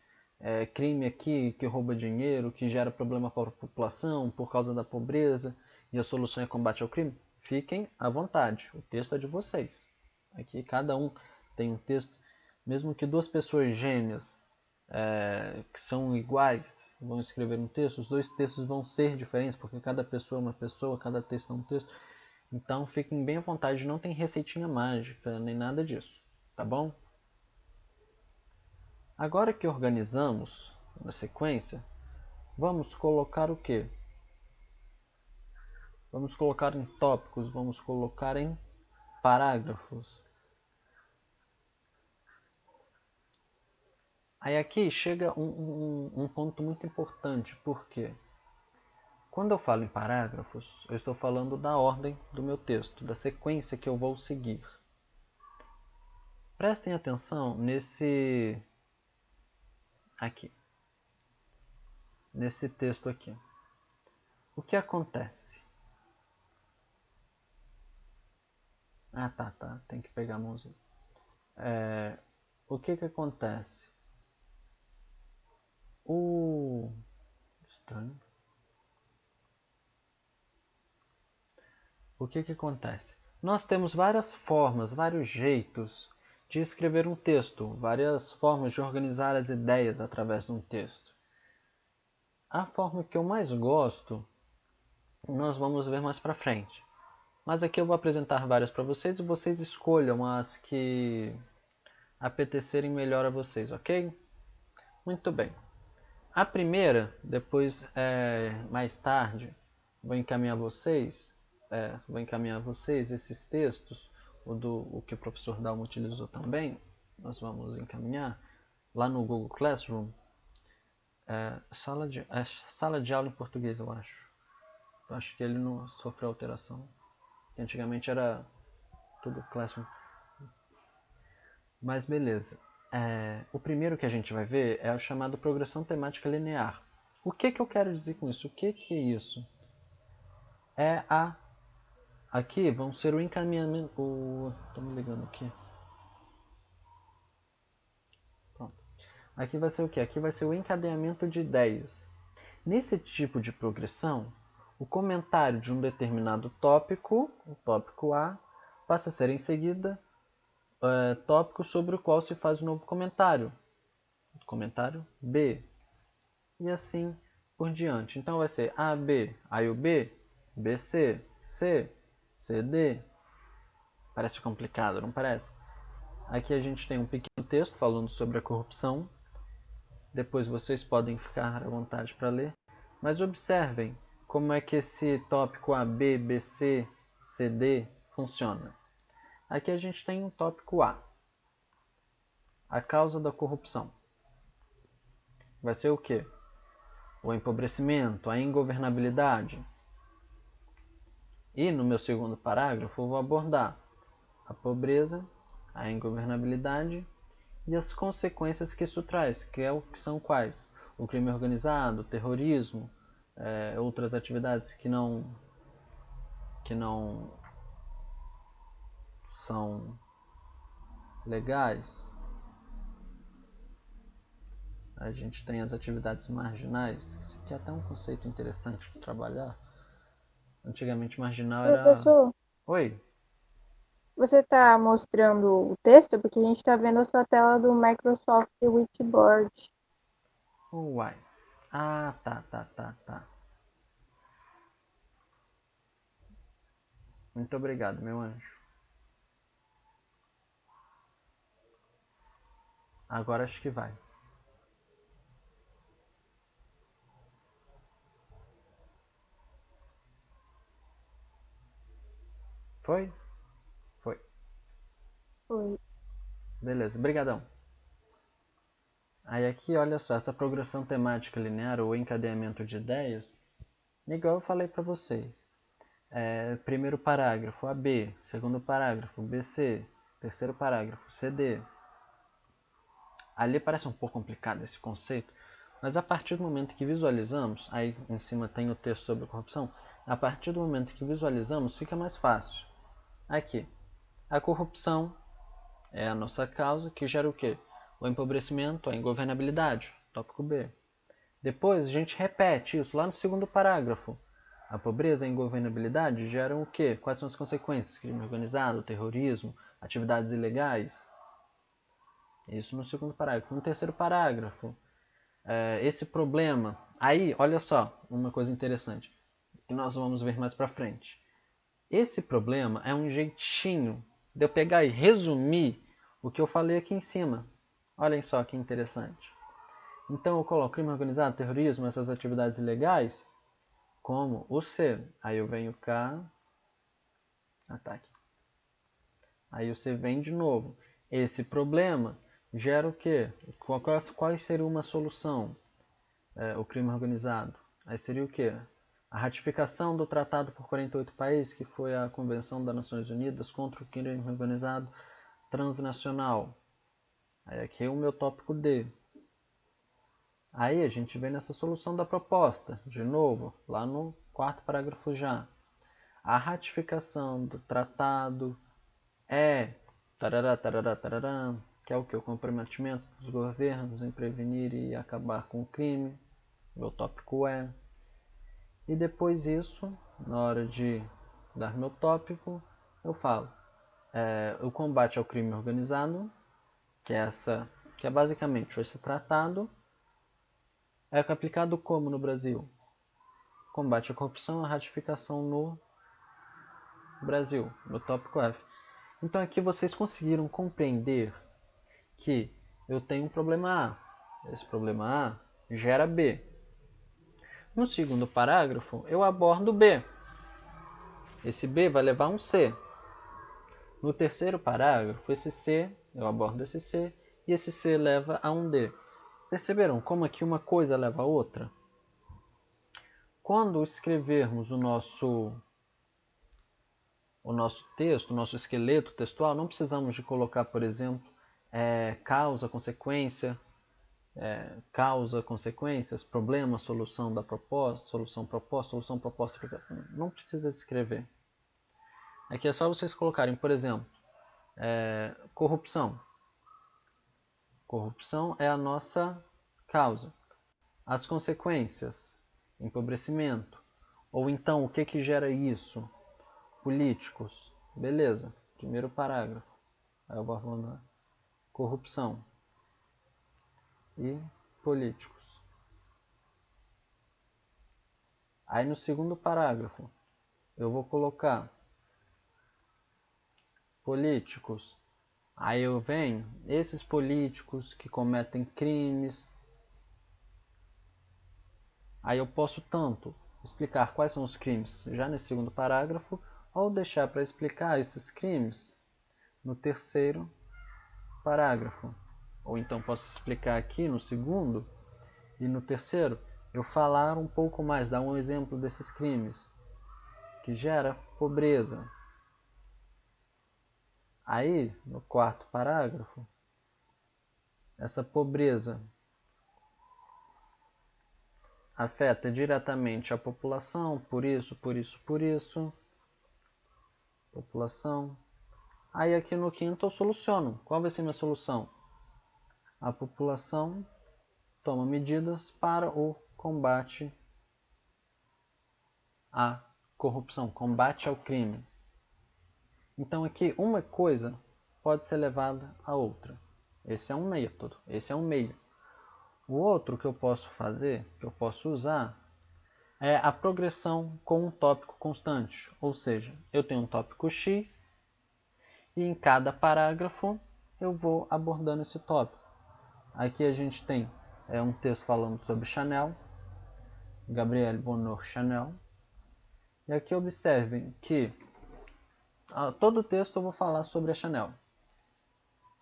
crime aqui que rouba dinheiro, que gera problema para a população por causa da pobreza, e a solução é combate ao crime, fiquem à vontade, o texto é de vocês. Aqui cada um tem um texto, mesmo que duas pessoas gêmeas que são iguais vão escrever um texto, os dois textos vão ser diferentes, porque cada pessoa é uma pessoa, cada texto é um texto. Então fiquem bem à vontade, não tem receitinha mágica, nem nada disso, tá bom? Agora que organizamos na sequência, vamos colocar o quê? Vamos colocar em tópicos, vamos colocar em parágrafos. Aí aqui chega um ponto muito importante, porque quando eu falo em parágrafos, eu estou falando da ordem do meu texto, da sequência que eu vou seguir. Prestem atenção nesse texto aqui. O que acontece? Ah, tá, tem que pegar a mãozinha. O que acontece? Estranho. O que acontece? Nós temos várias formas, vários jeitos de escrever um texto, várias formas de organizar as ideias através de um texto. A forma que eu mais gosto, nós vamos ver mais pra frente. Mas aqui eu vou apresentar várias para vocês e vocês escolham as que apetecerem melhor a vocês, ok? Muito bem. A primeira, depois, mais tarde, vou encaminhar vocês esses textos, o que o professor Dalmo utilizou também, nós vamos encaminhar lá no Google Classroom, sala de aula em português, eu acho. Eu acho que ele não sofreu alteração, que antigamente era tudo Classroom. Mas beleza. O primeiro que a gente vai ver é o chamado progressão temática linear. O que eu quero dizer com isso? O que é isso? Aqui vão ser o encaminhamento... Tô me ligando aqui. Pronto. Aqui vai ser o quê? Aqui vai ser o encadeamento de ideias. Nesse tipo de progressão, o comentário de um determinado tópico, o tópico A, passa a ser em seguida tópico sobre o qual se faz um novo comentário. Comentário B. E assim por diante. Então vai ser AB, aí o B, BC, C, CD. Parece complicado, não parece? Aqui a gente tem um pequeno texto falando sobre a corrupção. Depois vocês podem ficar à vontade para ler. Mas observem como é que esse tópico AB, BC, CD funciona. Aqui a gente tem um tópico A. A causa da corrupção. Vai ser o quê? O empobrecimento, a ingovernabilidade. E no meu segundo parágrafo eu vou abordar a pobreza, a ingovernabilidade e as consequências que isso traz, que são quais? O crime organizado, o terrorismo, outras atividades que não são legais. A gente tem as atividades marginais, isso aqui é até um conceito interessante de trabalhar. Antigamente marginal era... Professor, Oi? você está mostrando o texto? Porque a gente está vendo a sua tela do Microsoft Whiteboard. Uai. Ah, tá. Muito obrigado, meu anjo. Agora acho que vai. Foi? Foi. Foi. Beleza, brigadão. Aí aqui, olha só, essa progressão temática linear ou encadeamento de ideias, igual eu falei para vocês. Primeiro parágrafo, AB. Segundo parágrafo, BC. Terceiro parágrafo, CD. Ali parece um pouco complicado esse conceito, mas a partir do momento que visualizamos, aí em cima tem o texto sobre corrupção, a partir do momento que visualizamos fica mais fácil. Aqui, a corrupção é a nossa causa que gera o quê? O empobrecimento, a ingovernabilidade, tópico B. Depois a gente repete isso lá no segundo parágrafo. A pobreza e a ingovernabilidade geram o quê? Quais são as consequências? Crime organizado, terrorismo, atividades ilegais. Isso no segundo parágrafo. No terceiro parágrafo, esse problema... Aí, olha só, uma coisa interessante, que nós vamos ver mais pra frente. Esse problema é um jeitinho de eu pegar e resumir o que eu falei aqui em cima. Olhem só que interessante. Então eu coloco crime organizado, terrorismo, essas atividades ilegais, como o C. Aí eu venho cá, ataque. Aí o C vem de novo. Esse problema gera o quê? Qual seria uma solução? O crime organizado. Aí seria o quê? A ratificação do tratado por 48 países, que foi a Convenção das Nações Unidas contra o crime organizado transnacional. Aí aqui é o meu tópico D. Aí a gente vem nessa solução da proposta, de novo, lá no 4º parágrafo já. A ratificação do tratado é tarará, tarará, tarará, que é o que? O comprometimento dos governos em prevenir e acabar com o crime. Meu tópico é. E depois disso, na hora de dar meu tópico, eu falo o combate ao crime organizado, que é basicamente esse tratado, é aplicado como no Brasil? Combate à corrupção e a ratificação no Brasil, no tópico F. Então aqui vocês conseguiram compreender que eu tenho um problema A. Esse problema A gera B. No segundo parágrafo, eu abordo B. Esse B vai levar um C. No terceiro parágrafo, esse C, eu abordo esse C, e esse C leva a um D. Perceberam como aqui uma coisa leva a outra? Quando escrevermos o nosso texto, o nosso esqueleto textual, não precisamos de colocar, por exemplo, causa, consequência, consequências, problema, solução da proposta, solução proposta, aplicação. Não precisa de escrever. Aqui é só vocês colocarem, por exemplo, corrupção. Corrupção é a nossa causa. As consequências, empobrecimento. Ou então, o que gera isso? Políticos. Beleza, primeiro parágrafo. Aí eu vou falando corrupção e políticos. Aí no segundo parágrafo, eu vou colocar políticos. Aí eu venho, esses políticos que cometem crimes. Aí eu posso tanto explicar quais são os crimes já nesse segundo parágrafo, ou deixar para explicar esses crimes no terceiro parágrafo. Ou então posso explicar aqui no segundo e no terceiro eu falar um pouco mais, dar um exemplo desses crimes que gera pobreza. Aí, no quarto parágrafo, essa pobreza afeta diretamente a população, por isso. População. Aí aqui no quinto eu soluciono. Qual vai ser minha solução? A população toma medidas para o combate à corrupção, combate ao crime. Então aqui uma coisa pode ser levada a outra. Esse é um método, esse é um meio. O outro que eu posso fazer, que eu posso usar, é a progressão com um tópico constante. Ou seja, eu tenho um tópico X e em cada parágrafo eu vou abordando esse tópico. Aqui a gente tem um texto falando sobre Chanel, Gabrielle Bonheur Chanel. E aqui observem que todo o texto eu vou falar sobre a Chanel.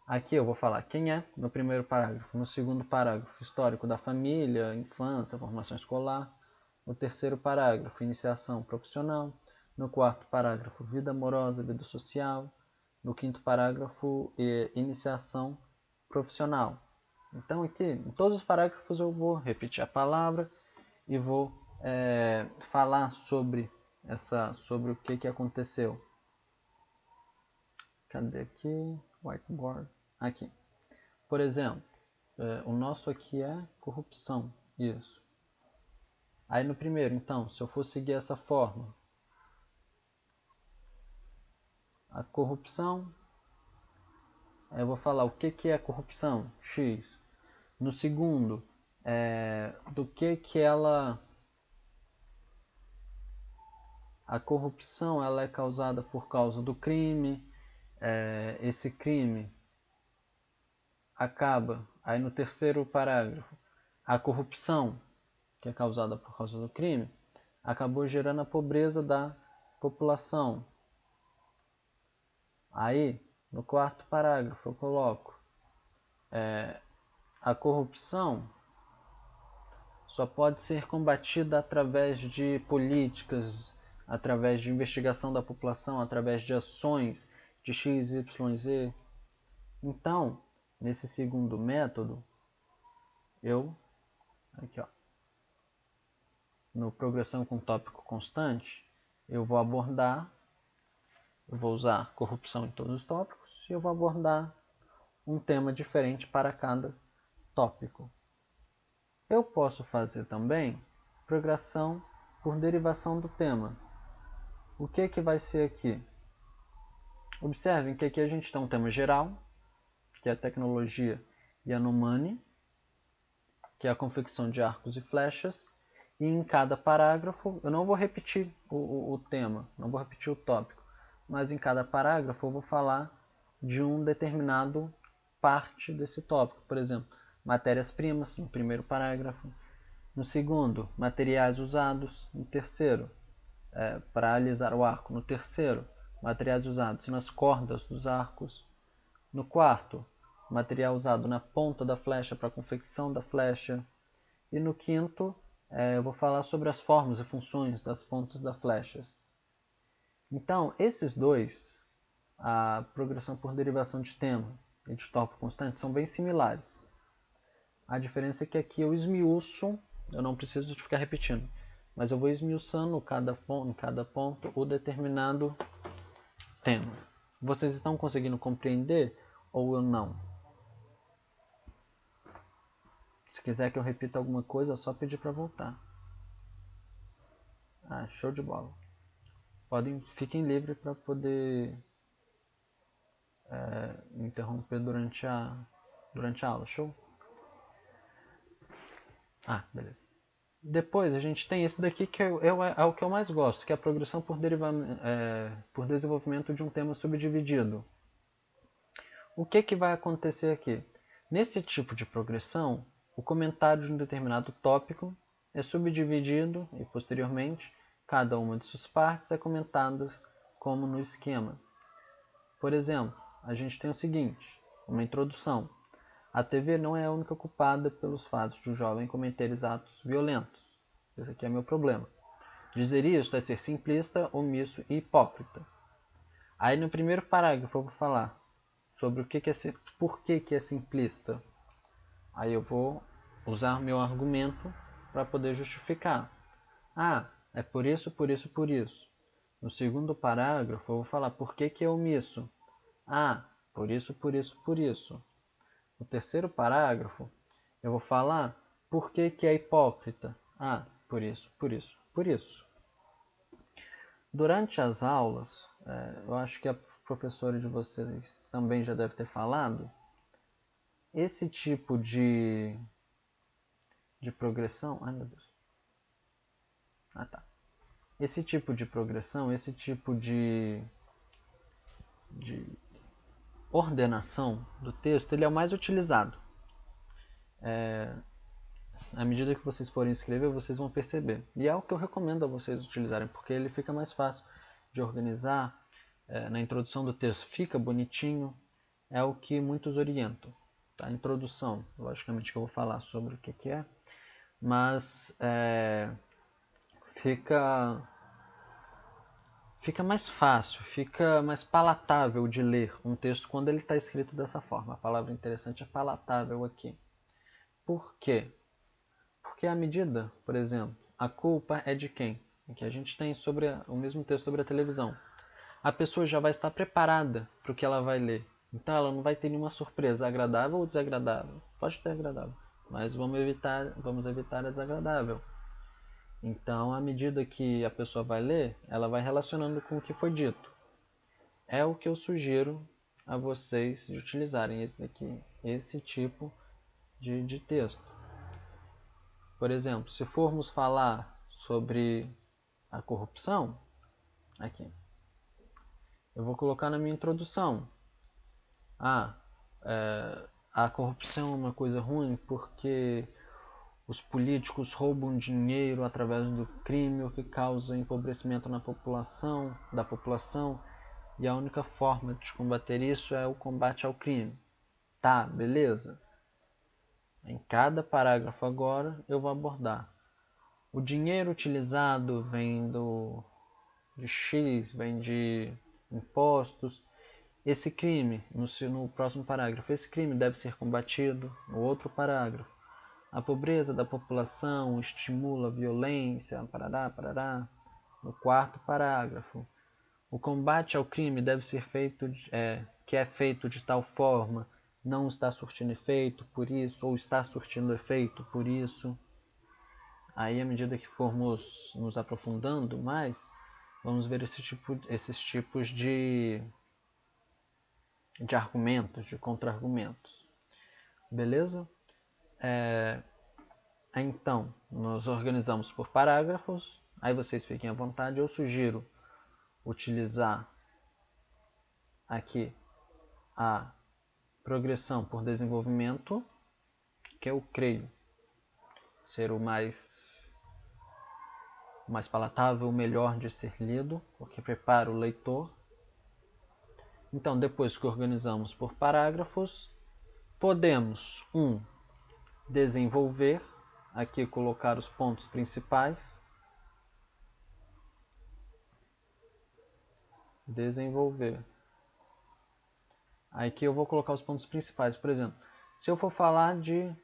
Aqui eu vou falar quem é, no primeiro parágrafo. No segundo parágrafo, histórico da família, infância, formação escolar. No terceiro parágrafo, iniciação profissional. No quarto parágrafo, vida amorosa, vida social. No quinto parágrafo, iniciação profissional. Então aqui, em todos os parágrafos eu vou repetir a palavra e vou falar sobre o que aconteceu. Cadê aqui? Whiteboard. Aqui. Por exemplo, o nosso aqui é corrupção. Isso. Aí no primeiro, então, se eu for seguir essa forma, a corrupção, eu vou falar o que é corrupção, X. No segundo, do que ela... A corrupção ela é causada por causa do crime. Esse crime acaba, aí no terceiro parágrafo, a corrupção, que é causada por causa do crime, acabou gerando a pobreza da população. Aí, no quarto parágrafo, eu coloco a corrupção só pode ser combatida através de políticas, através de investigação da população, através de ações de X, Y, Z. Então, nesse segundo método, aqui ó, no progressão com tópico constante, eu vou usar corrupção em todos os tópicos e eu vou abordar um tema diferente para cada tópico. Eu posso fazer também progressão por derivação do tema. O que vai ser aqui? Observem que aqui a gente tem um tema geral, que é a tecnologia Yanomami, que é a confecção de arcos e flechas, e em cada parágrafo, eu não vou repetir o tema, não vou repetir o tópico, mas em cada parágrafo eu vou falar de um determinado parte desse tópico. Por exemplo, matérias-primas, no primeiro parágrafo. No segundo, materiais usados. No terceiro, para alisar o arco. No terceiro, materiais usados nas cordas dos arcos. No quarto, material usado na ponta da flecha para a confecção da flecha. E no quinto, eu vou falar sobre as formas e funções das pontas das flechas. Então, esses dois, a progressão por derivação de tema e de tópico constante, são bem similares. A diferença é que aqui eu esmiuço, eu não preciso de ficar repetindo, mas eu vou esmiuçando em cada ponto o determinado tema. Vocês estão conseguindo compreender ou eu não? Se quiser que eu repita alguma coisa, é só pedir para voltar. Show de bola. Fiquem livres para poder me interromper durante a aula, show? Beleza. Depois a gente tem esse daqui que é o que eu mais gosto, que é a progressão por desenvolvimento de um tema subdividido. O que vai acontecer aqui? Nesse tipo de progressão, o comentário de um determinado tópico é subdividido e, posteriormente, cada uma de suas partes é comentada como no esquema. Por exemplo, a gente tem o seguinte, uma introdução. A TV não é a única culpada pelos fatos de um jovem cometer atos violentos. Esse aqui é meu problema. Dizer isso é ser simplista, omisso e hipócrita. Aí no primeiro parágrafo eu vou falar sobre por que é simplista. Aí eu vou usar meu argumento para poder justificar. É por isso, por isso, por isso. No segundo parágrafo eu vou falar por que é omisso. Por isso, por isso, por isso. No terceiro parágrafo, eu vou falar por que é hipócrita. Por isso, por isso, por isso. Durante as aulas, eu acho que a professora de vocês também já deve ter falado, esse tipo de progressão... Ai, meu Deus. Esse tipo de progressão, esse tipo de ordenação do texto, ele é o mais utilizado. À medida que vocês forem escrever, vocês vão perceber. E é o que eu recomendo a vocês utilizarem, porque ele fica mais fácil de organizar. Na introdução do texto fica bonitinho, é o que muitos orientam. A introdução, logicamente que eu vou falar sobre o que é, mas fica mais fácil, fica mais palatável de ler um texto quando ele está escrito dessa forma. A palavra interessante é palatável aqui. Por quê? Porque à medida, por exemplo, a culpa é de quem? Que a gente tem sobre o mesmo texto sobre a televisão. A pessoa já vai estar preparada para o que ela vai ler. Então ela não vai ter nenhuma surpresa agradável ou desagradável. Pode ter agradável, mas vamos evitar desagradável. Então, à medida que a pessoa vai ler, ela vai relacionando com o que foi dito. É o que eu sugiro a vocês de utilizarem esse tipo de texto. Por exemplo, se formos falar sobre a corrupção, aqui, eu vou colocar na minha introdução. A corrupção é uma coisa ruim porque os políticos roubam dinheiro através do crime, o que causa empobrecimento da população, e a única forma de combater isso é o combate ao crime. Beleza? Em cada parágrafo agora eu vou abordar. O dinheiro utilizado vem de X, vem de impostos. Esse crime, no próximo parágrafo, esse crime deve ser combatido. No outro parágrafo, a pobreza da população estimula a violência, parará, parará. No quarto parágrafo, o combate ao crime deve ser feito, que é feito de tal forma, não está surtindo efeito por isso, ou está surtindo efeito por isso. Aí, à medida que formos nos aprofundando mais, vamos ver esses tipos de argumentos, de contra-argumentos. Beleza? Então, nós organizamos por parágrafos. Aí vocês fiquem à vontade. Eu sugiro utilizar aqui a progressão por desenvolvimento, que eu creio ser o mais palatável, o melhor de ser lido, porque prepara o leitor. Então, depois que organizamos por parágrafos, podemos desenvolver, aqui colocar os pontos principais. Desenvolver. Aqui eu vou colocar os pontos principais. Por exemplo, se eu for falar de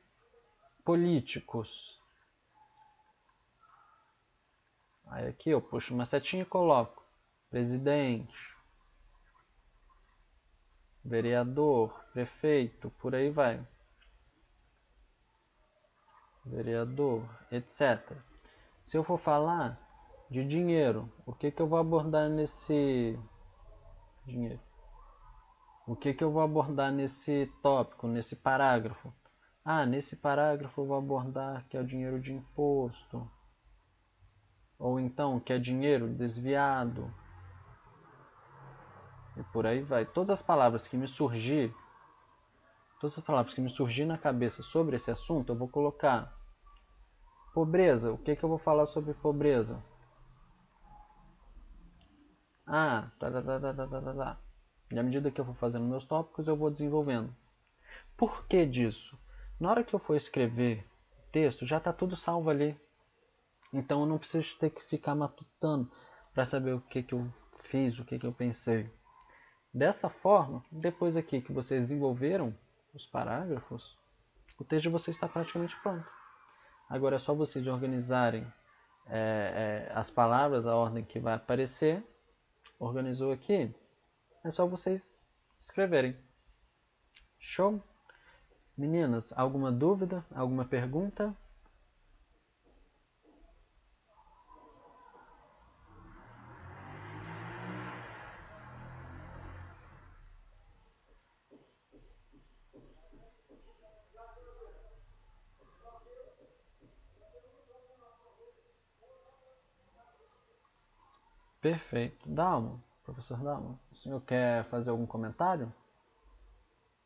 políticos, aí aqui eu puxo uma setinha e coloco presidente, vereador, prefeito, por aí vai. Vereador, etc. Se eu for falar de dinheiro, o que eu vou abordar nesse dinheiro? O que eu vou abordar nesse tópico, nesse parágrafo? Nesse parágrafo eu vou abordar que é o dinheiro de imposto. Ou então que é dinheiro desviado. E por aí vai. Todas as palavras que me surgir na cabeça sobre esse assunto, eu vou colocar. Pobreza, o que eu vou falar sobre pobreza? E à medida que eu for fazendo meus tópicos, eu vou desenvolvendo. Por que disso? Na hora que eu for escrever o texto, já está tudo salvo ali. Então eu não preciso ter que ficar matutando para saber o que eu fiz, o que eu pensei. Dessa forma, depois aqui que vocês desenvolveram os parágrafos, o texto de vocês está praticamente pronto. Agora é só vocês organizarem as palavras, a ordem que vai aparecer. Organizou aqui, é só vocês escreverem. Show? Meninas, alguma dúvida? Alguma pergunta? Perfeito. Dalmo, professor Dalmo, o senhor quer fazer algum comentário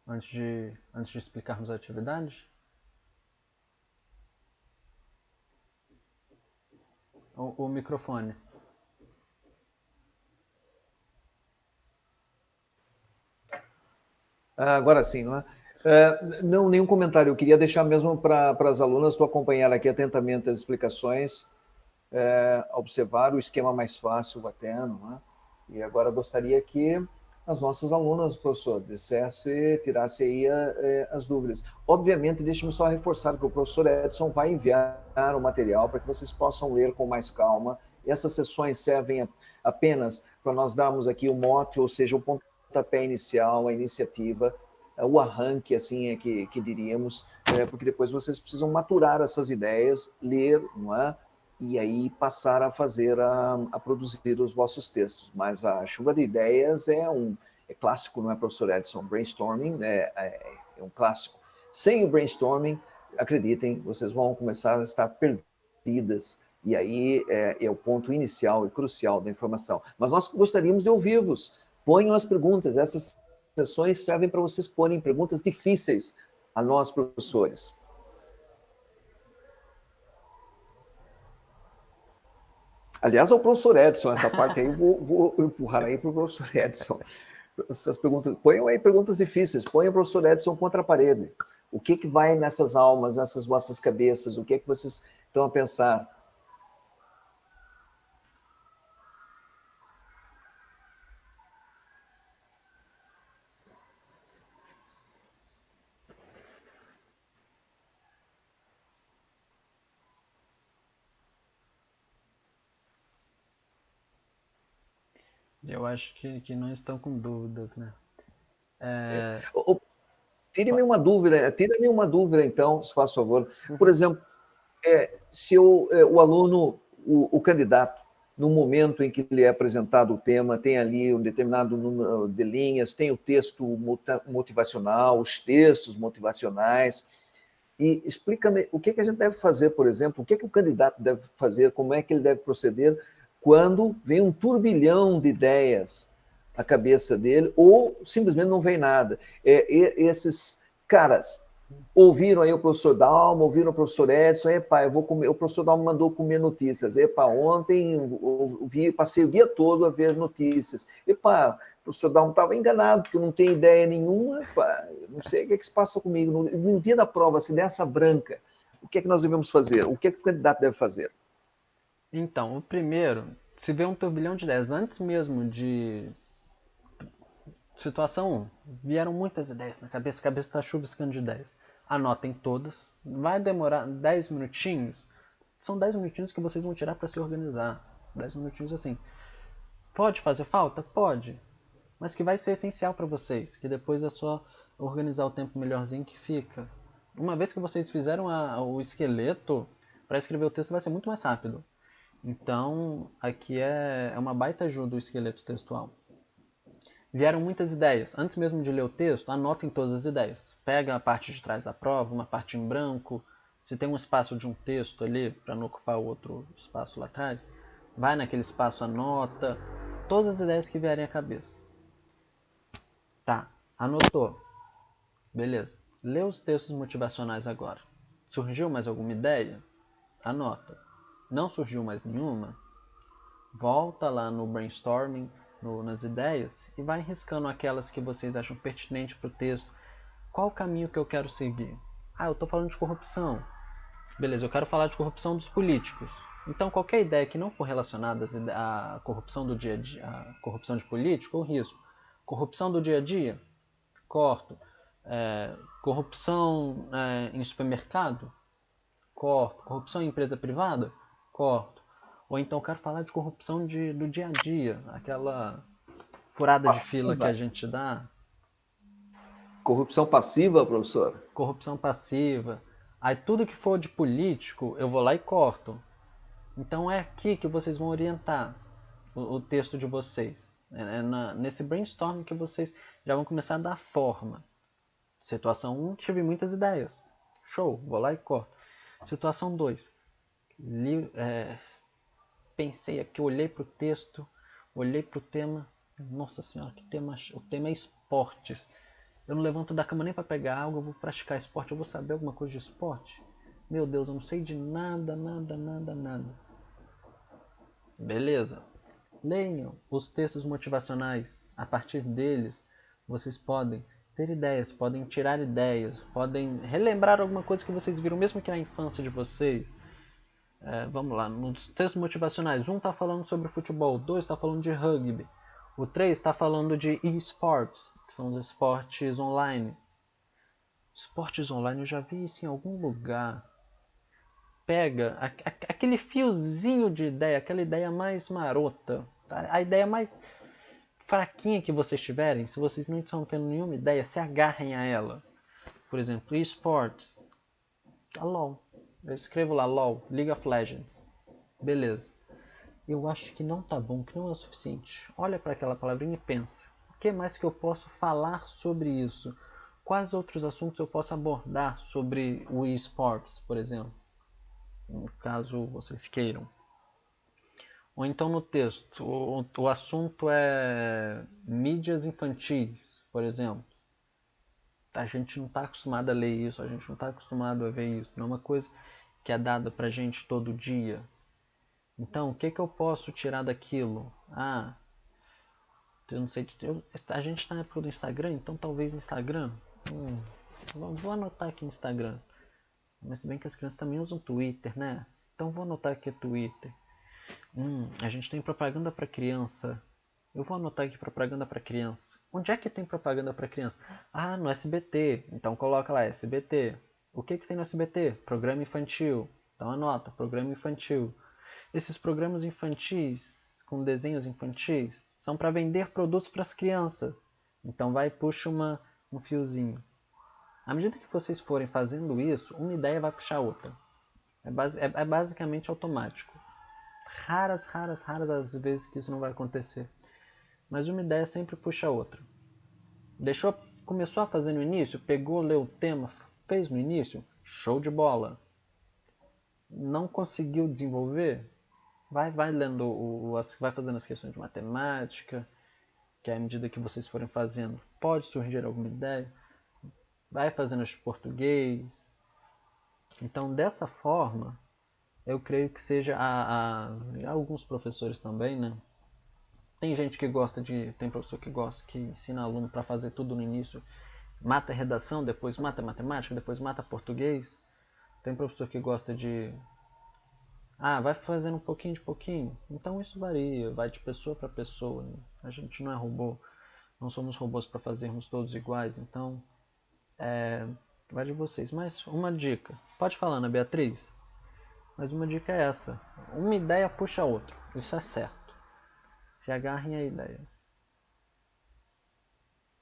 antes de explicarmos a atividade? O microfone. Agora sim, não é? Não, nenhum comentário. Eu queria deixar mesmo para as alunas, tu acompanhar aqui atentamente as explicações, observar o esquema mais fácil até, não é? E agora gostaria que as nossas alunas, professor, tirasse aí as dúvidas. Obviamente, deixe-me só reforçar que o professor Edson vai enviar o material para que vocês possam ler com mais calma. Essas sessões servem apenas para nós darmos aqui o mote, ou seja, o pontapé inicial, a iniciativa, o arranque, assim é que diríamos, porque depois vocês precisam maturar essas ideias, ler, não é? E aí passar a fazer, a produzir os vossos textos. Mas a chuva de ideias é clássico, não é, professor Edson? Brainstorming é um clássico. Sem o brainstorming, acreditem, vocês vão começar a estar perdidas. E aí é o ponto inicial e crucial da informação. Mas nós gostaríamos de ouvi-vos. Ponham as perguntas. Essas sessões servem para vocês porem perguntas difíceis a nós, professores. Aliás, ao professor Edson, essa parte aí vou empurrar aí para o professor Edson. Essas perguntas, ponham aí perguntas difíceis, ponham o professor Edson contra a parede. O que vai nessas almas, nessas vossas cabeças? O que vocês estão a pensar? Eu acho que não estão com dúvidas, né? Tire-me uma dúvida, então, se faz favor. Por exemplo, se o aluno, o candidato, no momento em que lhe é apresentado o tema, tem ali um determinado número de linhas, tem o texto motivacional, os textos motivacionais, e explica-me o que a gente deve fazer, por exemplo, o que o candidato deve fazer, como é que ele deve proceder quando vem um turbilhão de ideias à cabeça dele, ou simplesmente não vem nada. Esses caras ouviram aí o professor Dalma, ouviram o professor Edson, eu vou comer, o professor Dalma mandou comer notícias, ontem passei o dia todo a ver notícias, o professor Dalma estava enganado, porque eu não tenho ideia nenhuma, não sei o que se passa comigo, no dia da prova, se dessa branca, o que nós devemos fazer? O que o candidato deve fazer? Então, o primeiro, se vê um turbilhão de ideias, antes mesmo de situação 1, vieram muitas ideias na cabeça, a cabeça está chuviscando de ideias. Anotem todas, vai demorar 10 minutinhos, são 10 minutinhos que vocês vão tirar para se organizar, 10 minutinhos assim. Pode fazer falta? Pode, mas que vai ser essencial para vocês, que depois é só organizar o tempo melhorzinho que fica. Uma vez que vocês fizeram o esqueleto, para escrever o texto vai ser muito mais rápido. Então, aqui é uma baita ajuda o esqueleto textual. Vieram muitas ideias. Antes mesmo de ler o texto, anotem todas as ideias. Pega a parte de trás da prova, uma parte em branco. Se tem um espaço de um texto ali, para não ocupar o outro espaço lá atrás, vai naquele espaço, anota todas as ideias que vierem à cabeça. Tá, anotou. Beleza. Lê os textos motivacionais agora. Surgiu mais alguma ideia? Anota. Não surgiu mais nenhuma? Volta lá no brainstorming, nas ideias, e vai riscando aquelas que vocês acham pertinentes para o texto. Qual o caminho que eu quero seguir? Eu estou falando de corrupção. Beleza, eu quero falar de corrupção dos políticos. Então, qualquer ideia que não for relacionada à corrupção do dia a dia, à corrupção de político, eu risco. Corrupção do dia a dia? Corto. Corrupção em supermercado? Corto. Corrupção em empresa privada? Corto. Ou então eu quero falar de corrupção do dia a dia, aquela furada de fila que a gente dá. Corrupção passiva, professor? Corrupção passiva. Aí tudo que for de político, eu vou lá e corto. Então é aqui que vocês vão orientar o texto de vocês. Nesse brainstorming que vocês já vão começar a dar forma. Situação 1, tive muitas ideias. Show, vou lá e corto. Situação 2, pensei aqui, olhei para o texto, olhei para o tema. Nossa senhora, que tema! O tema é esportes. Eu não levanto da cama nem para pegar água, eu vou praticar esporte, eu vou saber alguma coisa de esporte? Meu Deus, eu não sei de nada. Beleza. Leiam os textos motivacionais. A partir deles, vocês podem ter ideias, podem tirar ideias, podem relembrar alguma coisa que vocês viram, mesmo que na infância de vocês. Vamos lá, nos textos motivacionais, 1 está falando sobre futebol, 2 está falando de rugby, o 3 está falando de esports, que são os esportes online. Esportes online, eu já vi isso em algum lugar. Pega aquele fiozinho de ideia, aquela ideia mais marota, a ideia mais fraquinha que vocês tiverem, se vocês não estão tendo nenhuma ideia, se agarrem a ela. Por exemplo, esportes, LOL. Eu escrevo lá LOL, League of Legends. Beleza. Eu acho que não tá bom, que não é o suficiente. Olha para aquela palavrinha e pensa. O que mais que eu posso falar sobre isso? Quais outros assuntos eu posso abordar sobre o esportes, por exemplo? No caso vocês queiram. Ou então no texto, o assunto é mídias infantis, por exemplo. A gente não está acostumado a ler isso, a gente não está acostumado a ver isso. Não é uma coisa que é dada pra gente todo dia. Então, o que eu posso tirar daquilo? Eu não sei. A gente está na época do Instagram, então talvez Instagram. Vou anotar aqui Instagram. Mas se bem que as crianças também usam Twitter, né? Então vou anotar aqui Twitter. A gente tem propaganda para criança. Eu vou anotar aqui propaganda para criança. Onde é que tem propaganda para criança? Ah, no SBT. Então coloca lá SBT. O que tem no SBT? Programa infantil. Então anota, programa infantil. Esses programas infantis, com desenhos infantis, são para vender produtos para as crianças. Então vai e puxa um fiozinho. À medida que vocês forem fazendo isso, uma ideia vai puxar outra. É basicamente automático. Raras as vezes que isso não vai acontecer. Mas uma ideia sempre puxa a outra. Começou a fazer no início, pegou, leu o tema, fez no início, show de bola. Não conseguiu desenvolver? Vai lendo, vai fazendo as questões de matemática, que à medida que vocês forem fazendo, pode surgir alguma ideia. Vai fazendo as de português. Então, dessa forma, eu creio que seja alguns professores também, né? Tem gente que tem professor que gosta, que ensina aluno para fazer tudo no início, mata a redação, depois mata a matemática, depois mata português. Tem professor que gosta vai fazendo um pouquinho de pouquinho. Então isso varia, vai de pessoa para pessoa, né? A gente não é robô, não somos robôs para fazermos todos iguais, então vai de vocês. Mas uma dica, pode falar, Ana Beatriz? Mas uma dica é essa, uma ideia puxa a outra, isso é certo. Se agarrem à ideia.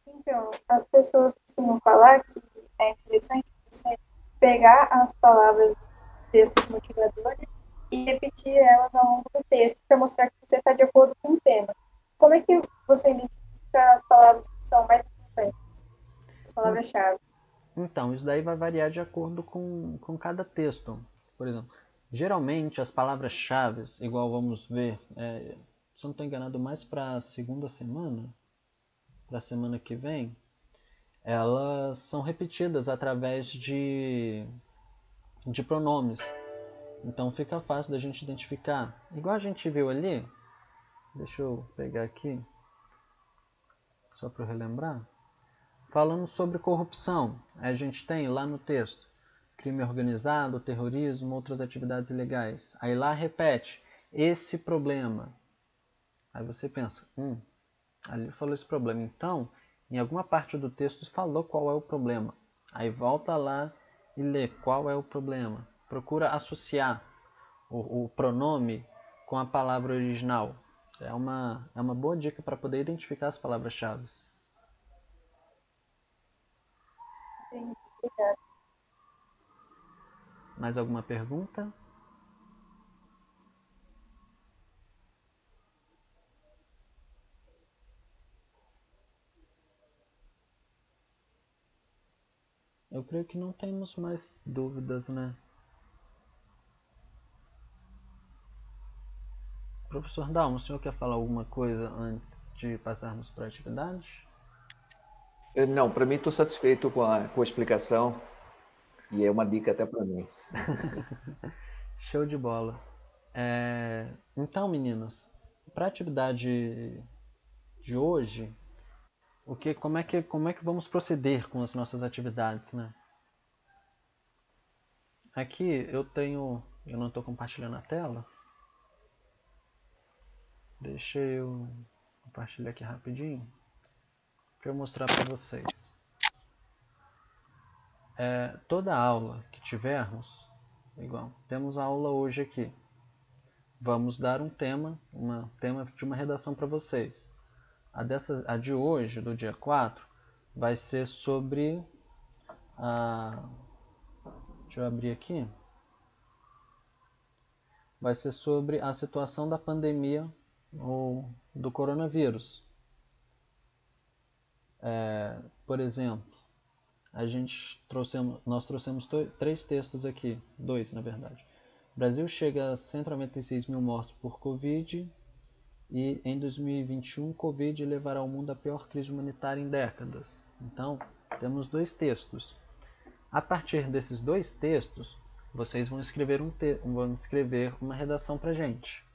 Então, as pessoas costumam falar que é interessante você pegar as palavras dos textos motivadores e repetir elas ao longo do texto para mostrar que você está de acordo com o tema. Como é que você identifica as palavras que são mais importantes, as palavras-chave? Então, isso daí vai variar de acordo com cada texto. Por exemplo, geralmente as palavras-chave, igual vamos ver, se eu não estou enganado, mais para a segunda semana, para a semana que vem, elas são repetidas através de pronomes. Então fica fácil da gente identificar. Igual a gente viu ali, deixa eu pegar aqui, só para relembrar. Falando sobre corrupção, a gente tem lá no texto crime organizado, terrorismo, outras atividades ilegais. Aí lá repete, esse problema. Aí você pensa, ali falou esse problema. Então, em alguma parte do texto falou qual é o problema. Aí volta lá e lê qual é o problema. Procura associar o pronome com a palavra original. É uma boa dica para poder identificar as palavras-chave. Obrigada. Mais alguma pergunta? Eu creio que não temos mais dúvidas, né? Professor Dalmo, o senhor quer falar alguma coisa antes de passarmos para a atividade? Não, para mim estou satisfeito com a explicação e é uma dica até para mim. Show de bola. Então, meninas, para a atividade de hoje, como é que vamos proceder com as nossas atividades, né? Aqui eu não estou compartilhando a tela. Deixa eu compartilhar aqui rapidinho para eu mostrar para vocês. Toda aula que tivermos, igual, temos a aula hoje aqui. Vamos dar um tema de uma redação para vocês. A de hoje, do dia 4, vai ser sobre deixa eu abrir aqui. Vai ser sobre a situação da pandemia ou do coronavírus. Por exemplo, nós trouxemos 3 textos aqui, 2 na verdade. O Brasil chega a 196 mil mortos por Covid e em 2021 Covid levará o mundo à pior crise humanitária em décadas. Então, temos 2 textos. A partir desses 2 textos, vocês vão escrever uma redação pra gente.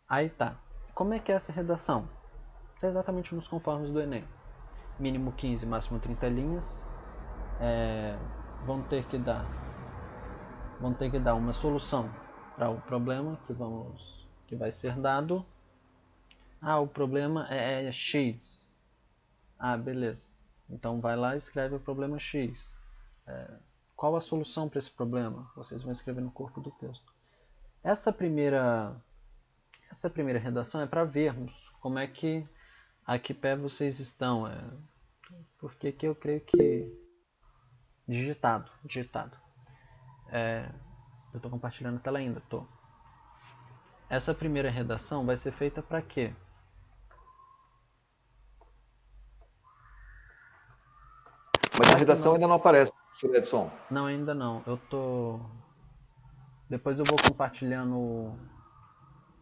Aí tá. Como é que é essa redação? É exatamente nos conformes do Enem. Mínimo 15, máximo 30 linhas. vão ter que dar uma solução para o problema que vai ser dado. O problema é X. Beleza. Então vai lá e escreve o problema X. Qual a solução para esse problema? Vocês vão escrever no corpo do texto. Essa primeira redação é para vermos como é que a que pé vocês estão. Porque aqui eu creio que digitado. Eu estou compartilhando a tela ainda, Essa primeira redação vai ser feita para quê? Mas a redação ainda não aparece, professor Edson. Não, ainda não. Depois eu vou compartilhar no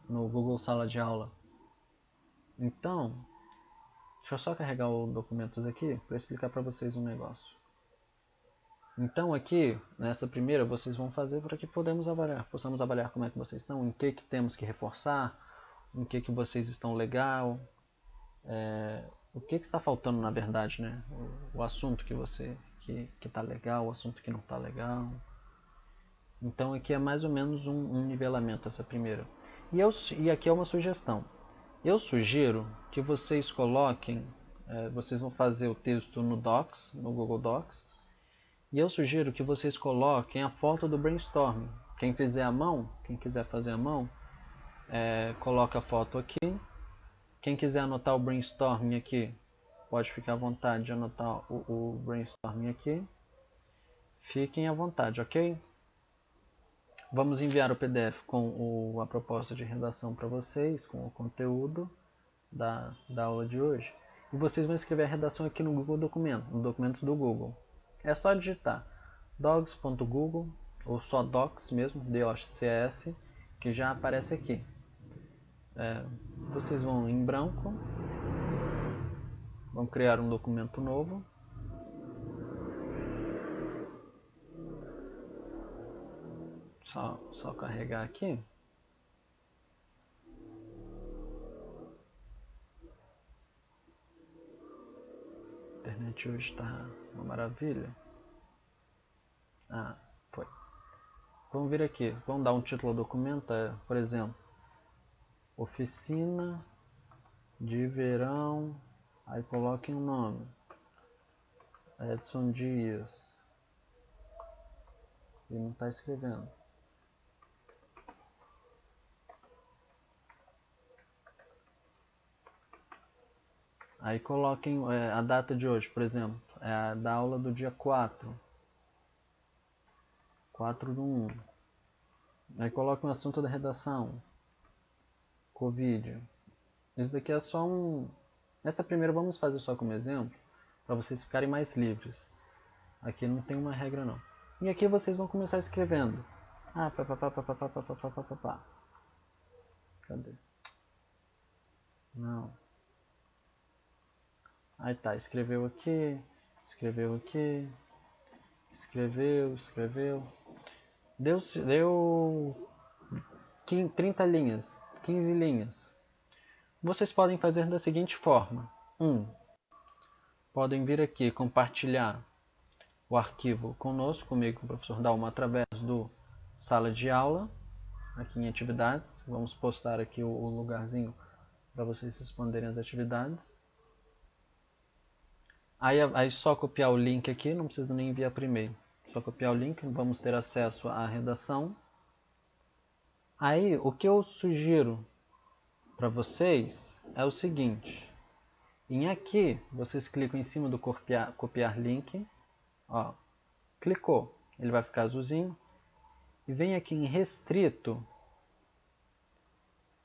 Google Sala de Aula. Então, deixa eu só carregar os documentos aqui para explicar para vocês um negócio. Então aqui, nessa primeira, vocês vão fazer para que possamos avaliar como é que vocês estão, em que temos que reforçar, em que vocês estão legal, o que está faltando na verdade, né? O assunto que está legal, o assunto que não está legal. Então aqui é mais ou menos um nivelamento essa primeira. E aqui é uma sugestão. Eu sugiro que vocês coloquem, vocês vão fazer o texto no Docs, no Google Docs, e eu sugiro que vocês coloquem a foto do brainstorming. Quem quiser fazer à mão, coloca a foto aqui. Quem quiser anotar o brainstorming aqui, pode ficar à vontade de anotar o brainstorming aqui. Fiquem à vontade, ok? Vamos enviar o PDF com a proposta de redação para vocês, com o conteúdo da aula de hoje. E vocês vão escrever a redação aqui no Google Documento, no Documentos do Google. É só digitar docs.google ou só docs mesmo, DOCS, que já aparece aqui. Vocês vão em branco, vão criar um documento novo. Só carregar aqui. A internet hoje está uma maravilha. Foi. Vamos vir aqui, vamos dar um título ao documento, por exemplo, Oficina de Verão, aí coloquem o nome, Edson Dias, e não está escrevendo. Aí coloquem a data de hoje, por exemplo, é a da aula do dia 4/1. Aí coloquem o assunto da redação, Covid. Isso daqui é só Essa primeira vamos fazer só como exemplo, para vocês ficarem mais livres. Aqui não tem uma regra não. E aqui vocês vão começar escrevendo. Cadê? Não. Aí tá, escreveu aqui, escreveu. Deu 30 linhas, 15 linhas. Vocês podem fazer da seguinte forma. Podem vir aqui compartilhar o arquivo comigo, com o professor Dalma, através do Sala de Aula, aqui em Atividades. Vamos postar aqui o lugarzinho para vocês responderem as atividades. Aí só copiar o link aqui, não precisa nem enviar por e-mail. Só copiar o link, vamos ter acesso à redação. Aí o que eu sugiro para vocês é o seguinte. Em aqui, vocês clicam em cima do copiar link. Clicou, ele vai ficar azulzinho. E vem aqui em restrito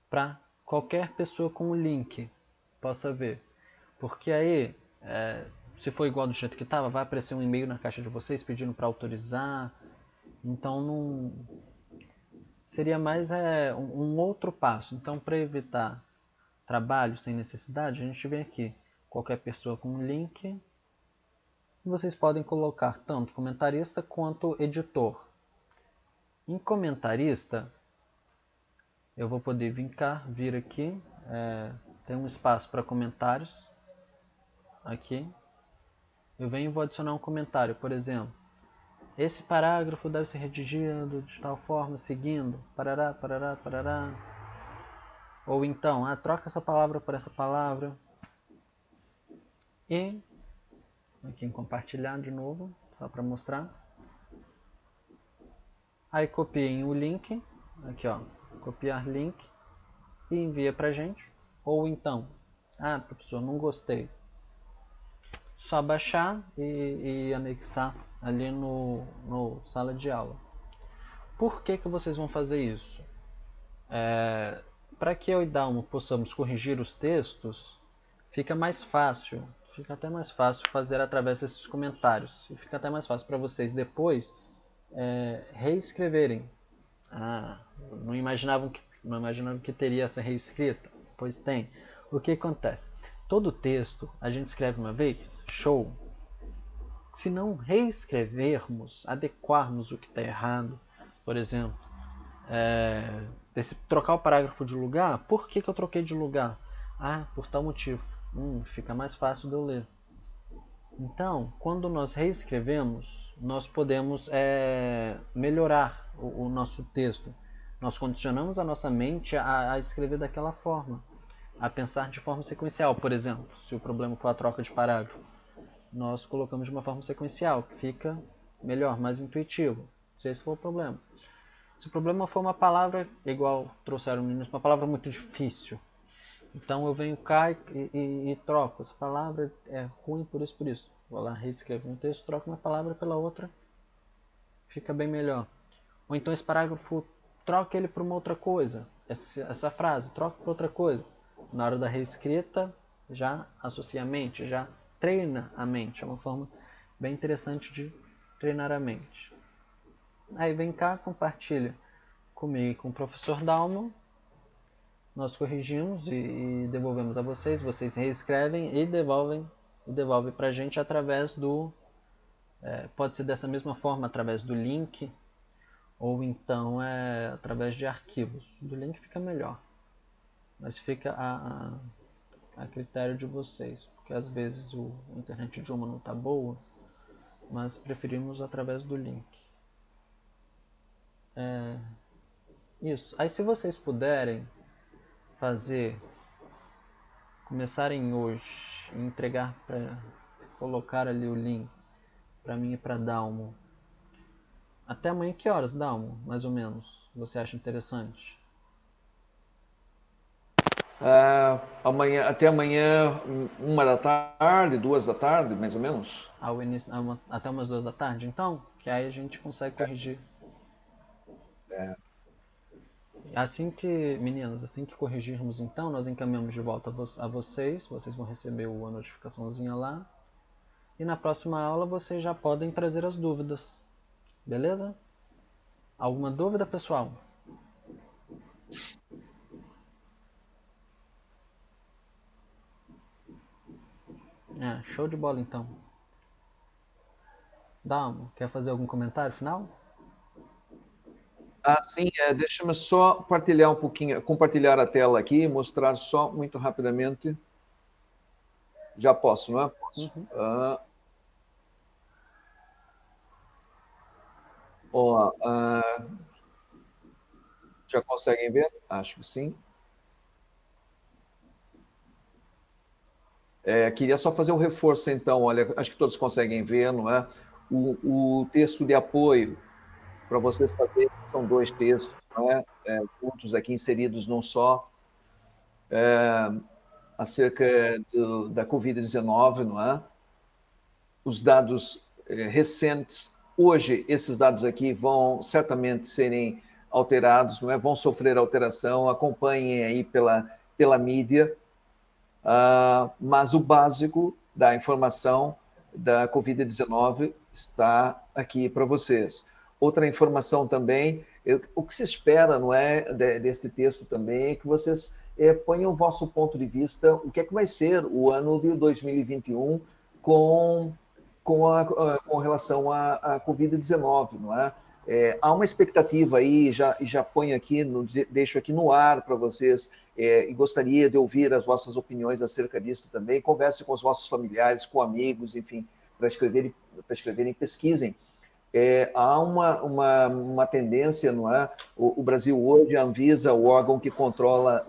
para qualquer pessoa com o link possa ver. Porque aí, se for igual do jeito que estava, vai aparecer um e-mail na caixa de vocês pedindo para autorizar. Então não seria mais um outro passo. Então, para evitar trabalho sem necessidade, a gente vem aqui, qualquer pessoa com um link. Vocês podem colocar tanto comentarista quanto editor. Em comentarista, eu vou poder vir aqui, tem um espaço para comentários, aqui. eu venho e vou adicionar um comentário, por exemplo. Esse parágrafo deve ser redigido de tal forma, seguindo, parará, parará, parará. Ou então, troca essa palavra por essa palavra. E, aqui em compartilhar de novo, só para mostrar. Aí copiem o link, aqui ó, copiar link, e envia pra gente. Ou então, professor, não gostei. Só baixar e anexar ali no sala de aula. Por que vocês vão fazer isso? Para que eu e Dalmo possamos corrigir os textos, fica mais fácil, fica até mais fácil fazer através desses comentários. E fica até mais fácil para vocês depois reescreverem. Não imaginavam que teria essa reescrita? Pois tem. O que acontece? Todo texto a gente escreve uma vez, show. Se não reescrevermos, adequarmos o que está errado, por exemplo, trocar o parágrafo de lugar, por que eu troquei de lugar? Por tal motivo. Fica mais fácil de eu ler. Então, quando nós reescrevemos, nós podemos melhorar o nosso texto. Nós condicionamos a nossa mente a escrever daquela forma, a pensar de forma sequencial. Por exemplo, se o problema for a troca de parágrafo, nós colocamos de uma forma sequencial, que fica melhor, mais intuitivo, se esse for o problema. Se o problema for uma palavra, igual trouxeram no início, uma palavra muito difícil, então eu venho cá e troco. Essa palavra é ruim por isso. Vou lá, reescrevo um texto, troco uma palavra pela outra, fica bem melhor. Ou então esse parágrafo, troca ele por uma outra coisa. Essa frase, troca por outra coisa. Na hora da reescrita, já associa a mente, já treina a mente. É uma forma bem interessante de treinar a mente. Aí vem cá, compartilha comigo e com o professor Dalmo. Nós corrigimos e devolvemos a vocês. Vocês reescrevem e devolvem para a gente através do... pode ser dessa mesma forma, através do link, ou então através de arquivos. Do link fica melhor, mas fica a critério de vocês, porque às vezes a internet de uma não está boa, mas preferimos através do link. Isso. Aí se vocês puderem começarem hoje, entregar colocar ali o link para mim e para Dalmo. Até amanhã que horas, Dalmo? Mais ou menos. Você acha interessante? Até amanhã, 1h, 2h, mais ou menos. Até umas 2h, então? Que aí a gente consegue corrigir. Meninas, assim que corrigirmos, então, nós encaminhamos de volta a vocês. Vocês vão receber a notificaçãozinha lá. E na próxima aula vocês já podem trazer as dúvidas. Beleza? Alguma dúvida, pessoal? Show de bola, então. Dalmo, quer fazer algum comentário final? Sim, deixa-me só compartilhar um pouquinho, compartilhar a tela aqui, mostrar só muito rapidamente. Já posso, não é? Posso. Já conseguem ver? Acho que sim. Queria só fazer um reforço, então. Olha, acho que todos conseguem ver, não é? O texto de apoio para vocês fazerem são 2 textos, não é? Juntos aqui, inseridos num só, acerca da Covid-19, não é? Os dados recentes. Hoje, esses dados aqui vão certamente serem alterados, não é? Vão sofrer alteração, acompanhem aí pela mídia, mas o básico da informação da Covid-19 está aqui para vocês. Outra informação também, o que se espera, não é, desse texto também, é que vocês ponham o vosso ponto de vista, o que é que vai ser o ano de 2021 com relação à Covid-19, não é? Há uma expectativa aí, já ponho aqui, deixo aqui no ar para vocês, e gostaria de ouvir as vossas opiniões acerca disso também. Converse com os vossos familiares, com amigos, enfim, escreverem, pesquisem. Há uma tendência, não é? O Brasil hoje, a Anvisa, o órgão que controla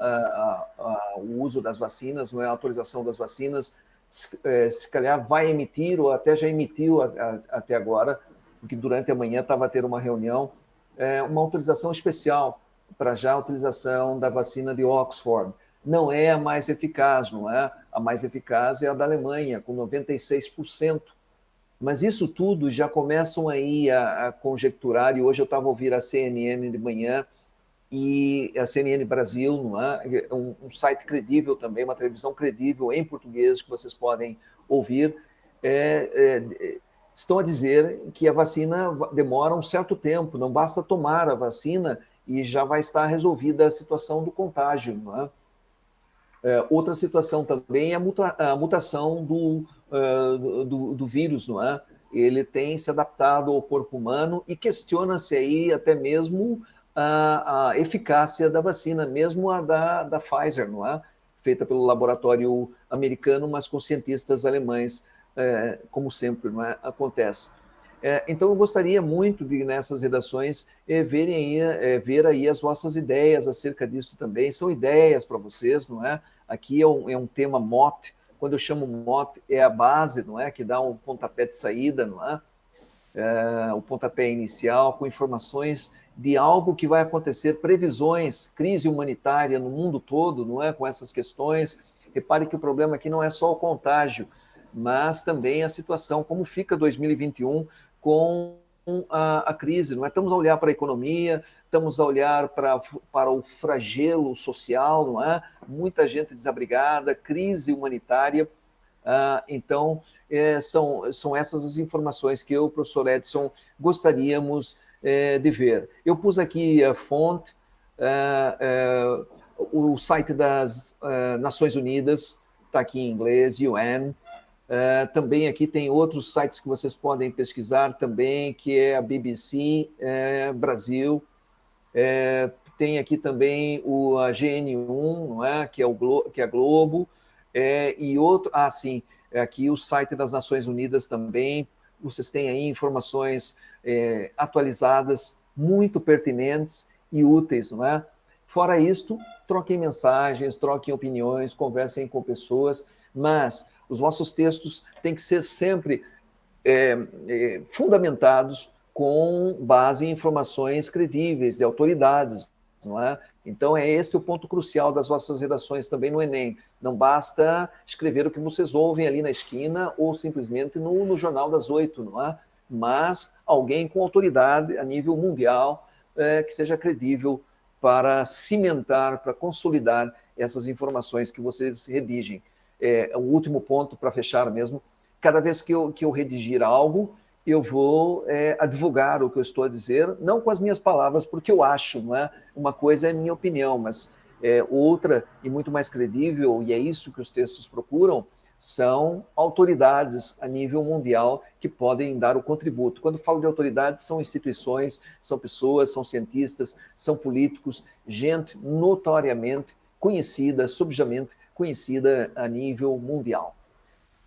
o uso das vacinas, não é? A autorização das vacinas, se calhar vai emitir, ou até já emitiu até agora, porque durante a manhã estava a ter uma reunião, uma autorização especial para já a utilização da vacina de Oxford. Não é a mais eficaz, não é? A mais eficaz é a da Alemanha, com 96%. Mas isso tudo já começam aí a conjecturar, e hoje eu estava ouvindo a CNN de manhã, e a CNN Brasil, não é? Um site credível também, uma televisão credível em português que vocês podem ouvir, estão a dizer que a vacina demora um certo tempo, não basta tomar a vacina e já vai estar resolvida a situação do contágio, não é? Outra situação também é a mutação do vírus, não é? Ele tem se adaptado ao corpo humano e questiona-se aí até mesmo a eficácia da vacina, mesmo a da Pfizer, não é? Feita pelo laboratório americano, mas com cientistas alemães, como sempre, não é? Acontece. Então, eu gostaria muito de, nessas redações, ver aí as vossas ideias acerca disso também. São ideias para vocês, não é? Aqui é um tema mote. Quando eu chamo mote, é a base, não é? Que dá um pontapé de saída, não é? O pontapé inicial, com informações de algo que vai acontecer, previsões, crise humanitária no mundo todo, não é? Com essas questões. Repare que o problema aqui não é só o contágio, mas também a situação, como fica 2021 com a crise, não é? Estamos a olhar para a economia, estamos a olhar para o flagelo social, não é? Muita gente desabrigada, crise humanitária. Então, são essas as informações que eu, professor Edson, gostaríamos de ver. Eu pus aqui a fonte, o site das Nações Unidas, está aqui em inglês, UN. Também aqui tem outros sites que vocês podem pesquisar também, que é a BBC Brasil. Tem aqui também a GN1, não é? Que é a Globo. E outro, sim, aqui o site das Nações Unidas também. Vocês têm aí informações atualizadas, muito pertinentes e úteis, não é? Fora isto, troquem mensagens, troquem opiniões, conversem com pessoas, mas os vossos textos têm que ser sempre fundamentados com base em informações credíveis, de autoridades, não é? Então, esse o ponto crucial das vossas redações também no Enem. Não basta escrever o que vocês ouvem ali na esquina ou simplesmente no Jornal das 8, não é? Mas alguém com autoridade a nível mundial que seja credível para cimentar, para consolidar essas informações que vocês redigem. O último ponto, para fechar mesmo, cada vez que eu redigir algo, eu vou advogar o que eu estou a dizer, não com as minhas palavras, porque eu acho, não é? Uma coisa é minha opinião, mas outra, e muito mais credível, e é isso que os textos procuram, são autoridades a nível mundial que podem dar o contributo. Quando falo de autoridades, são instituições, são pessoas, são cientistas, são políticos, gente notoriamente conhecida, subjamente conhecida a nível mundial.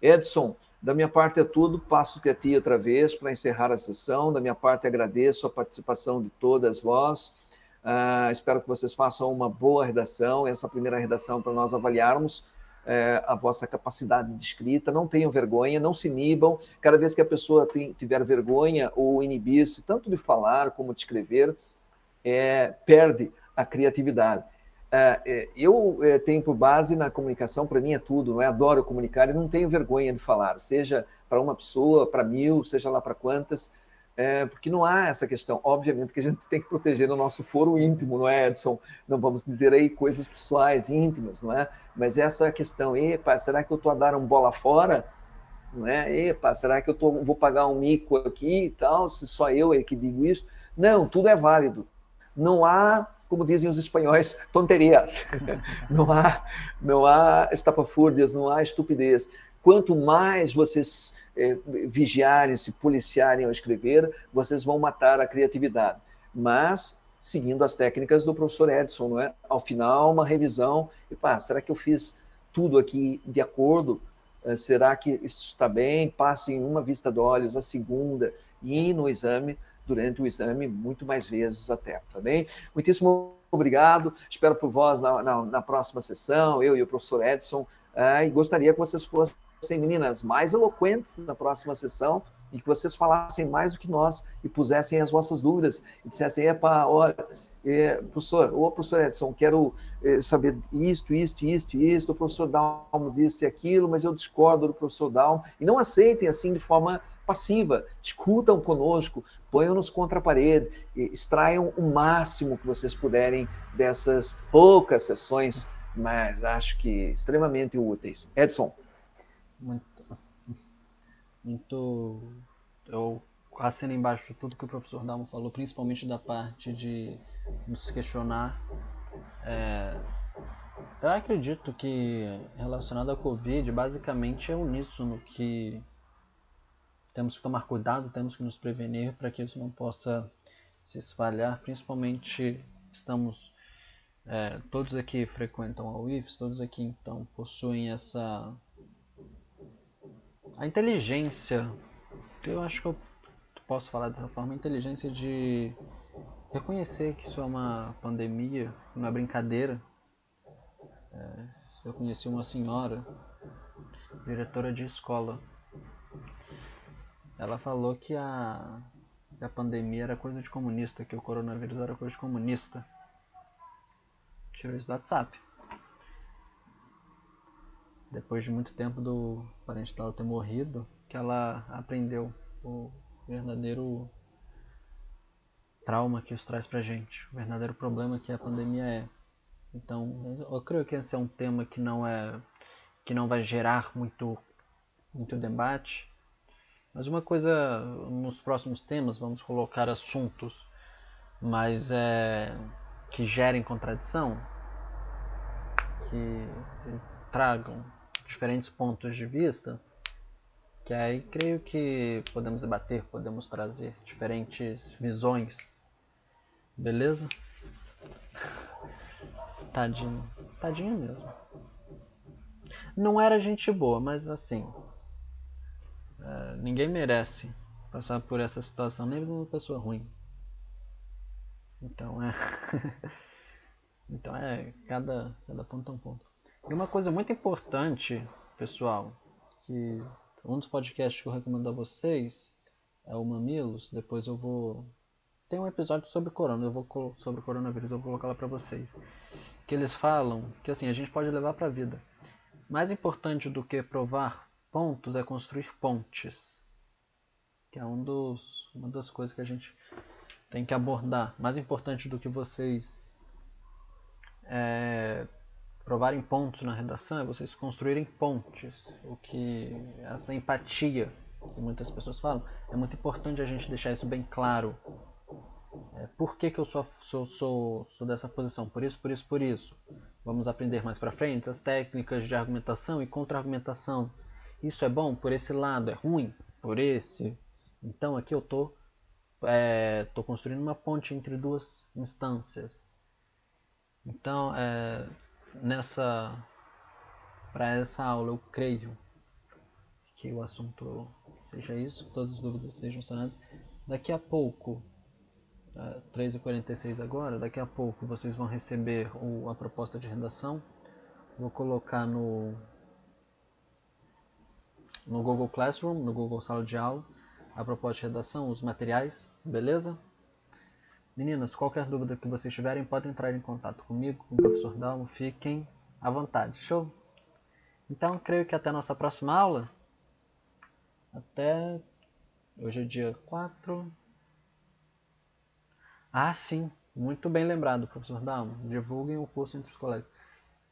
Edson, da minha parte é tudo, passo-te a ti outra vez para encerrar a sessão. Da minha parte, agradeço a participação de todas vós. Espero que vocês façam uma boa redação, essa primeira redação para nós avaliarmos a vossa capacidade de escrita. Não tenham vergonha, não se inibam. Cada vez que a pessoa tiver vergonha ou inibir-se, tanto de falar como de escrever, perde a criatividade. Eu tenho por base na comunicação, para mim é tudo, não é? Adoro comunicar e não tenho vergonha de falar, seja para uma pessoa, para 1000, seja lá para quantas, porque não há essa questão. Obviamente que a gente tem que proteger o nosso foro íntimo, não é, Edson? Não vamos dizer aí coisas pessoais, íntimas, não é? Mas essa questão, será que eu estou a dar um bola fora? Não é? Será que eu vou pagar um mico aqui e tal, se só eu que digo isso? Não, tudo é válido. Não há, como dizem os espanhóis, tonterias. Não há estapafúrdias, não há estupidez. Quanto mais vocês vigiarem, se policiarem ao escrever, vocês vão matar a criatividade. Mas, seguindo as técnicas do professor Edson, não é? Ao final, uma revisão. Será que eu fiz tudo aqui de acordo será que isso está bem? Passe em uma vista de olhos, a segunda, e no exame, durante o exame, muito mais vezes até, tá bem? Muitíssimo obrigado, espero por vós na próxima sessão, eu e o professor Edson, e gostaria que vocês fossem, meninas, mais eloquentes na próxima sessão, e que vocês falassem mais do que nós, e pusessem as vossas dúvidas, e dissessem, olha, professor Edson, quero saber isto, o professor Dalmo disse aquilo, mas eu discordo do professor Dalmo, e não aceitem assim de forma passiva, discutam conosco, ponham-nos contra a parede, extraiam o máximo que vocês puderem dessas poucas sessões, mas acho que extremamente úteis. Edson. Eu assino embaixo de tudo que o professor Dalmo falou, principalmente da parte de nos questionar. Eu acredito que relacionado à Covid, basicamente é uníssono que temos que tomar cuidado, temos que nos prevenir para que isso não possa se espalhar, principalmente todos aqui frequentam a UFES, todos aqui então possuem a inteligência, eu acho que eu posso falar dessa forma, a inteligência de reconhecer que isso é uma pandemia, não é brincadeira. Eu conheci uma senhora, diretora de escola, ela falou que a pandemia era coisa de comunista, que o coronavírus era coisa de comunista. Tirou isso do WhatsApp. Depois de muito tempo do parente dela ter morrido, que ela aprendeu o verdadeiro trauma que isso traz pra gente, o verdadeiro problema que a pandemia é. Então, eu creio que esse é um tema que não vai gerar muito debate. Mas uma coisa, nos próximos temas, vamos colocar assuntos, mas que gerem contradição, que tragam diferentes pontos de vista, que aí creio que podemos debater, podemos trazer diferentes visões, beleza? Tadinho mesmo. Não era gente boa, mas assim, ninguém merece passar por essa situação, nem mesmo uma pessoa ruim. Então cada ponto é um ponto. E uma coisa muito importante, pessoal, que um dos podcasts que eu recomendo a vocês é o Mamilos. Depois tem um episódio sobre sobre coronavírus, eu vou colocar lá pra vocês. Que eles falam que assim, a gente pode levar pra vida. Mais importante do que provar pontos é construir pontes. Que é uma das coisas que a gente tem que abordar. Mais importante do que vocês provarem pontos na redação é vocês construírem pontes. Essa empatia que muitas pessoas falam, é muito importante a gente deixar isso bem claro. Por que eu sou dessa posição? Por isso. Vamos aprender mais pra frente as técnicas de argumentação e contra-argumentação. Isso é bom por esse lado, é ruim por esse. Então aqui eu tô construindo uma ponte entre duas instâncias. Então, para essa aula eu creio que o assunto seja isso, todas as dúvidas sejam sanadas. Daqui a pouco, 3h46 agora, daqui a pouco vocês vão receber a proposta de redação. Vou colocar no Google Classroom, no Google Sala de Aula, a proposta de redação, os materiais, beleza? Meninas, qualquer dúvida que vocês tiverem, podem entrar em contato comigo, com o professor Dalmo, fiquem à vontade, show? Então, creio que até a nossa próxima aula. Hoje é dia 4. Sim, muito bem lembrado, professor Dalmo. Divulguem o curso entre os colegas.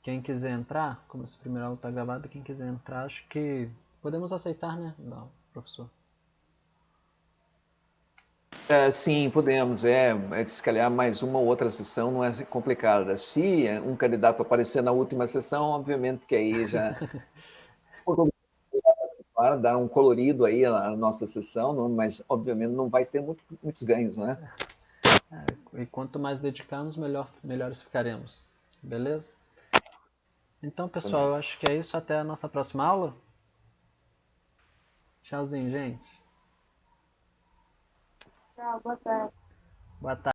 Quem quiser entrar, como essa primeira aula está gravada, quem quiser entrar, acho que podemos aceitar, né? Não, professor. Sim, podemos. Se calhar mais uma ou outra sessão não é complicada. Se um candidato aparecer na última sessão, obviamente que aí já dar um colorido aí à nossa sessão, mas obviamente não vai ter muitos ganhos, né? E quanto mais dedicarmos, melhores ficaremos. Beleza? Então, pessoal, eu acho que é isso. Até a nossa próxima aula. Tchauzinho, gente. Tchau, boa tarde. Boa tarde.